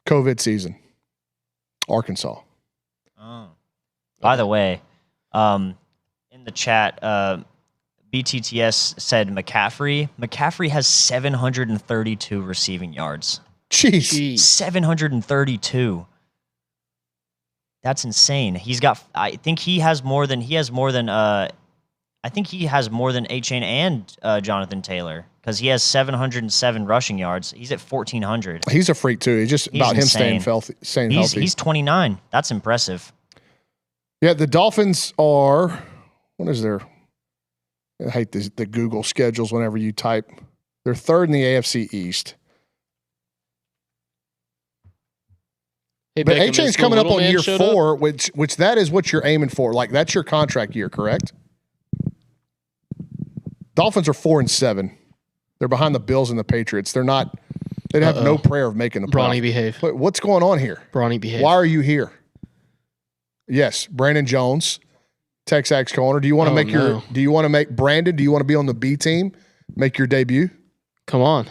COVID season. Arkansas. Oh. By the way, in the chat, BTTS said McCaffrey. McCaffrey has 732 receiving yards. Jeez. 732. That's insane. I think he has more than A-Chain and Jonathan Taylor, because he has 707 rushing yards. He's at 1,400. He's a freak too. He's just about insane. him staying healthy. He's 29. That's impressive. Yeah, the Dolphins are. What is their? I hate the Google schedules whenever you type. They're third in the AFC East. Hey, But Beckham, A-Chain's is the coming up little on man year showed 4, up? which that is what you're aiming for. Like, that's your contract year, correct? Dolphins are 4-7. They're behind the Bills and the Patriots. They'd have no prayer of making the Brauny playoffs. behave. What's going on here? Brauny behave. Why are you here? Yes, Brandon Jones, TexAgs corner. Do you want to make Brandon? Do you want to be on the B team? Make your debut? Come on.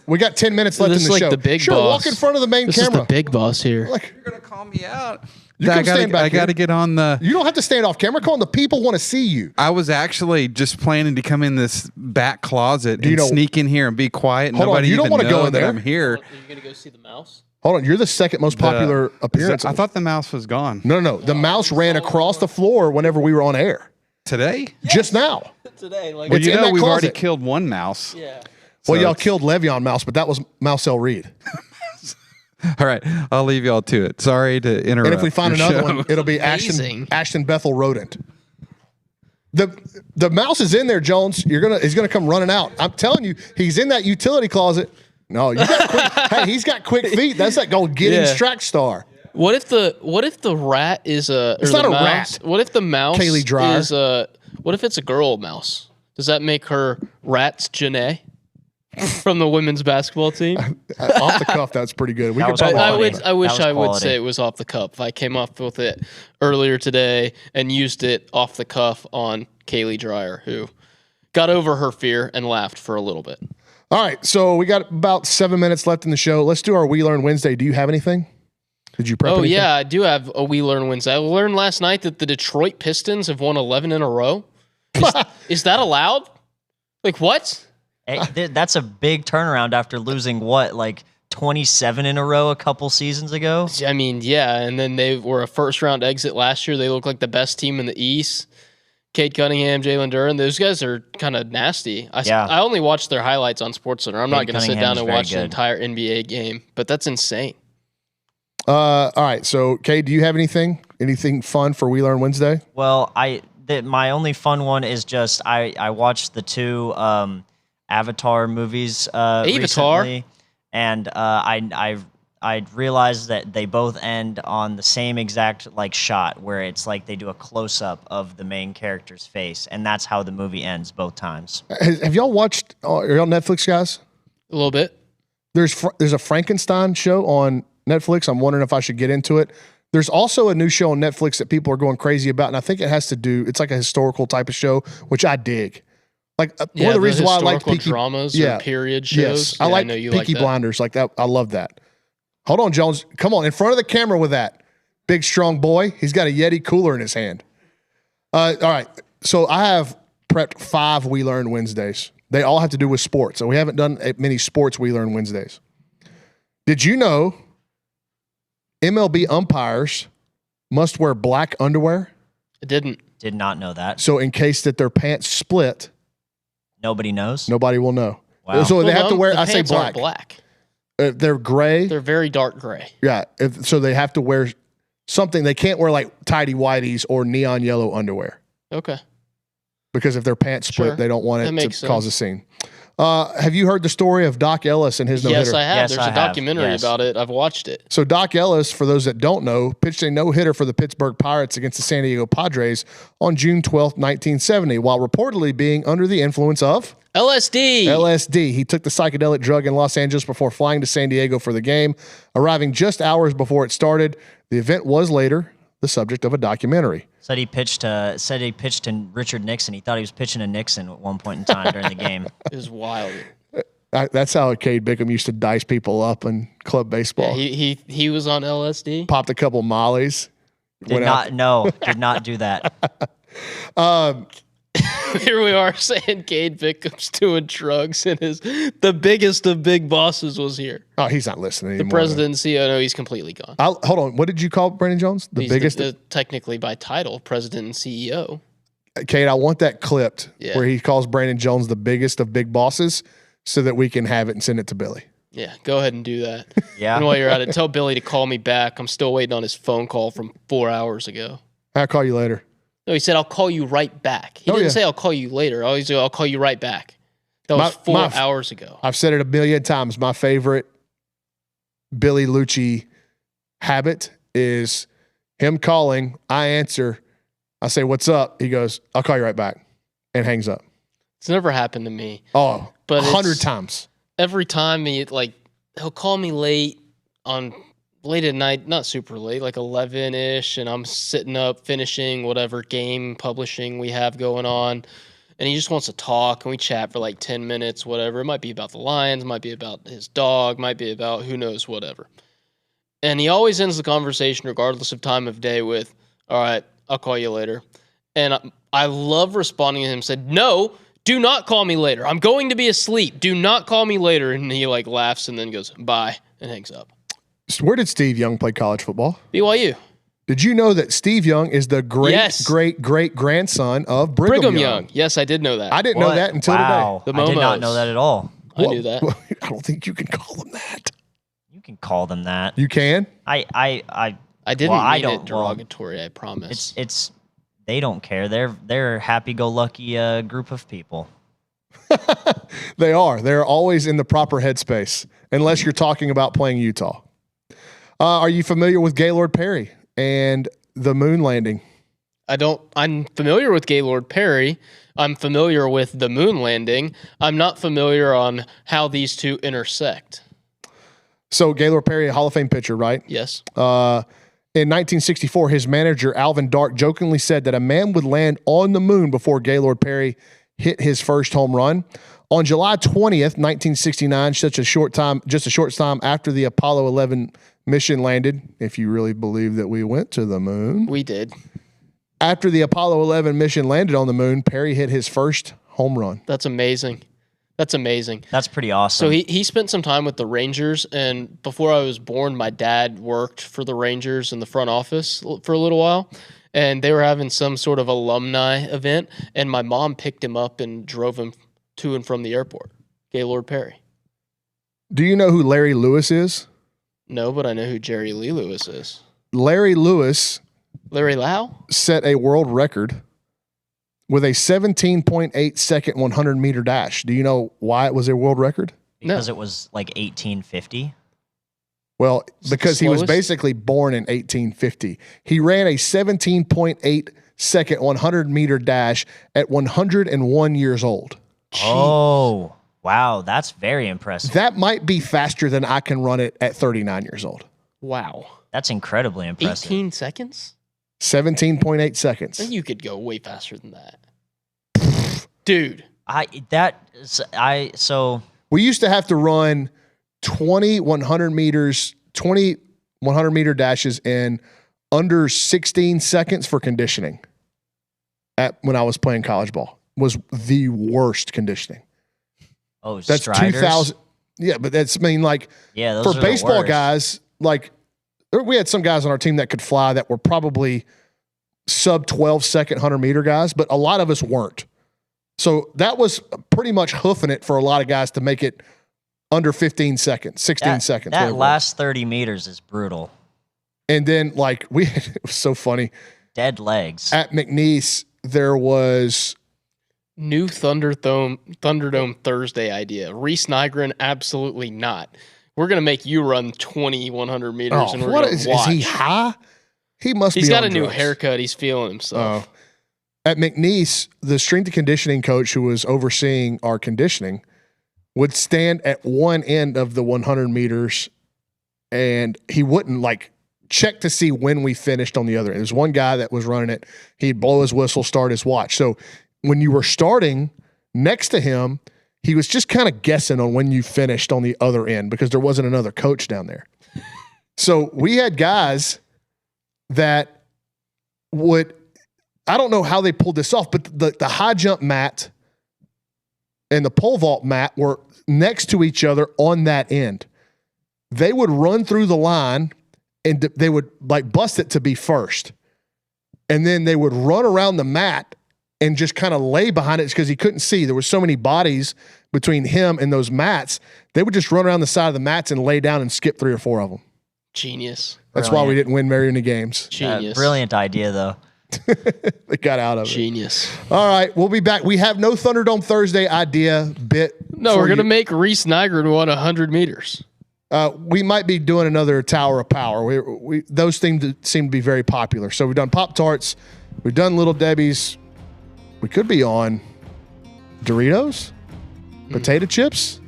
We got 10 minutes left in the like show. The big sure, boss. walk in front of the main this camera. Is the big boss here. Like, You're gonna call me out. I got to get on the. You don't have to stand off camera. Come on, the people want to see you. I was actually just planning to come in this back closet and sneak in here and be quiet. And Hold on, nobody you don't even want to go know in that there. I'm here. Are you going to go see the mouse? Hold on, you're the second most popular appearance. I thought the mouse was gone. No. The mouse ran across the floor whenever we were on air. Today? Just now. Today. Like, Well, It's in that we've already closet. killed one mouse. yeah. So Well, y'all it's- killed Le'Veon Mouse, but that was Mousel Reed. All right, I'll leave y'all to it. Sorry to interrupt. And if we find your another show. one, it'll be Amazing. Ashton Bethel Rodent. The mouse is in there, Jones. He's gonna come running out. I'm telling you, he's in that utility closet. No, you got quick. Hey, he's got quick feet. That's like going getting track star. What if the rat is a? It's or not the a mouse, rat. What if the mouse Kaylee Dreyer. is a? What if it's a girl mouse? Does that make her Rats Janae from the women's basketball team? Off the cuff, that's pretty good. We That could was talk about quality. that. I wish That was I would quality. say it was off the cuff. I came up with it earlier today and used it off the cuff on Kaylee Dreyer, who got over her fear and laughed for a little bit. All right, so we got about 7 minutes left in the show. Let's do our We Learn Wednesday. Do you have anything? Did you prep Oh, anything? yeah, I do have a We Learn Wednesday. I learned last night that the Detroit Pistons have won 11 in a row. Is that allowed? Like, what? That's a big turnaround after losing 27 in a row a couple seasons ago. I mean, yeah, and then they were a first-round exit last year. They look like the best team in the East. Kate Cunningham, Jalen Duren, those guys are kind of nasty. I only watched their highlights on SportsCenter. I'm not going to sit down Cunningham's and very watch an good. entire NBA game, but that's insane. All right, so Kate, do you have anything fun for We Learn Wednesday? Well, my only fun one is just I watched the two Avatar movies recently, and I realized that they both end on the same exact shot where it's like they do a close up of the main character's face, and that's how the movie ends both times. Have y'all watched? Are y'all Netflix guys? A little bit. There's a Frankenstein show on Netflix. I'm wondering if I should get into it. There's also a new show on Netflix that people are going crazy about, and I think it has to do. It's like a historical type of show, which I dig. One of the reasons why I like historical dramas or period shows. Yes, I like Peaky Blinders. Like that, I love that. Hold on, Jones. Come on, in front of the camera with that big strong boy. He's got a Yeti cooler in his hand. All right, so I have prepped 5 We Learn Wednesdays. They all have to do with sports, so we haven't done many sports We Learn Wednesdays. Did you know MLB umpires must wear black underwear? It didn't. Did not know that. So in case that their pants split, Nobody knows. nobody will know. Wow. So they have to wear. The I say pants aren't black. black. They're gray. They're very dark gray. Yeah. So they have to wear something. They can't wear like tidy whities or neon yellow underwear Okay. because if their pants split, Sure. they don't want That it makes to cause a sense. scene. Have you heard the story of Doc Ellis and his no-hitter? Yes, I have. Yes, There's I a have. documentary Yes. about it. I've watched it. So Doc Ellis, for those that don't know, pitched a no-hitter for the Pittsburgh Pirates against the San Diego Padres on June 12th, 1970, while reportedly being under the influence of LSD. LSD. He took the psychedelic drug in Los Angeles before flying to San Diego for the game, arriving just hours before it started. The event was later the subject of a documentary. Said he pitched to Richard Nixon. He thought he was pitching to Nixon at one point in time during the game. It was wild. That's how Cade Bickham used to dice people up in club baseball. Yeah, he was on LSD. Popped a couple mollies. Did not do that. Here we are saying Cade Bickham's doing drugs, and the biggest of big bosses was here. Oh, he's not listening anymore. The president and CEO, no, he's completely gone. Hold on. What did you call Brandon Jones? The He's biggest? technically by title, president and CEO. Kate, I want that clipped where he calls Brandon Jones the biggest of big bosses so that we can have it and send it to Billy. Yeah, go ahead and do that. Yeah. And while you're at it, tell Billy to call me back. I'm still waiting on his phone call from 4 hours ago. I'll call you later. No, he said, I'll call you right back. He didn't say I'll call you later. I'll call you right back. That was 4 hours ago. I've said it a million times. My favorite Billy Lucci habit is him calling. I answer. I say, what's up? He goes, I'll call you right back, and hangs up. It's never happened to me. Oh, but 100 times. Every time he'll call me late at night, not super late, like 11-ish, and I'm sitting up finishing whatever game publishing we have going on, and he just wants to talk, and we chat for like 10 minutes, whatever. It might be about the Lions, might be about his dog, might be about who knows, whatever. And he always ends the conversation, regardless of time of day, with, all right, I'll call you later. And I love responding to him, said, no, do not call me later. I'm going to be asleep. Do not call me later. And he laughs and then goes, bye, and hangs up. Where did Steve Young play college football? BYU. Did you know that Steve Young is the great grandson of Brigham Young? Yes, I did know that. I didn't know that until today. I did not know that at all. I knew that. I don't think you can call them that. You can call them that. You can? I didn't mean it derogatory, I promise. It's they don't care. They're a happy-go-lucky group of people. They are. They're always in the proper headspace, unless you're talking about playing Utah. Are you familiar with Gaylord Perry and the moon landing? I'm familiar with Gaylord Perry. I'm familiar with the moon landing. I'm not familiar on how these two intersect. So Gaylord Perry, a Hall of Fame pitcher, right? Yes. In 1964, his manager, Alvin Dark, jokingly said that a man would land on the moon before Gaylord Perry hit his first home run. On July 20th, 1969, just a short time after the Apollo 11 mission landed, if you really believe that we went to the moon. We did. After the Apollo 11 mission landed on the moon, Perry hit his first home run. That's amazing. That's pretty awesome. So he spent some time with the Rangers, and before I was born, my dad worked for the Rangers in the front office for a little while, and they were having some sort of alumni event, and my mom picked him up and drove him to and from the airport. Gaylord Perry. Do you know who Larry Lewis is? No, but I know who Jerry Lee Lewis is. Larry Lewis. Larry Lau? Set a world record with a 17.8 second 100-meter dash. Do you know why it was a world record? Because it was like 1850? Well, because he was basically born in 1850. He ran a 17.8 second 100-meter dash at 101 years old. Jeez. Oh, wow. That's very impressive. That might be faster than I can run it at 39 years old. Wow. That's incredibly impressive. 18 seconds? 17.8 seconds. You could go way faster than that. Dude. We used to have to run 20 100-meter dashes in under 16 seconds for conditioning. When I was playing college ball, was the worst conditioning. Oh, that's striders? 2000. Yeah, but that's for baseball guys, we had some guys on our team that could fly that were probably sub 12 second 100-meter guys, but a lot of us weren't. So that was pretty much hoofing it for a lot of guys to make it under 15 seconds, 16 seconds. That last 30 meters is brutal. And then it was so funny. Dead legs. At McNeese, there was new Thunderdome Thursday idea. Reese Nygren, absolutely not. We're going to make you run 20 100 meters and we're going to watch. Is he high? He must be. He's got on a new drugs. haircut. He's feeling himself. At McNeese, the strength and conditioning coach who was overseeing our conditioning would stand at one end of the 100 meters and he wouldn't check to see when we finished on the other end. There's one guy that was running it. He'd blow his whistle, start his watch. So when you were starting next to him, he was just kind of guessing on when you finished on the other end because there wasn't another coach down there. So we had guys that would I don't know how they pulled this off, but the high jump mat and the pole vault mat were next to each other on that end. They would run through the line and they would like bust it to be first. And then they would run around the mat and just kind of lay behind it because he couldn't see. There were so many bodies between him and those mats. They would just run around the side of the mats and lay down and skip 3 or 4 of them. Genius. That's why we didn't win very many games. Genius. Brilliant idea, though. They got out of it. Genius. All right, we'll be back. We have no Thunderdome Thursday idea bit. No, we're going to make Reese Nygren run 100 meters. We might be doing another Tower of Power. Those things seem to be very popular. So we've done Pop-Tarts. We've done Little Debbie's. We could be on Doritos, potato chips.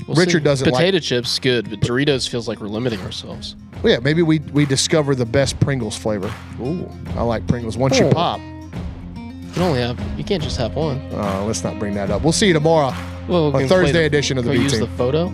Richard doesn't like potato chips. Good, but Doritos feels like we're limiting ourselves. Well, yeah, maybe we discover the best Pringles flavor. Ooh, I like Pringles. Once you pop, you can't just have one. let's not bring that up. We'll see you tomorrow Well, on Thursday edition of the B Use Team. the photo.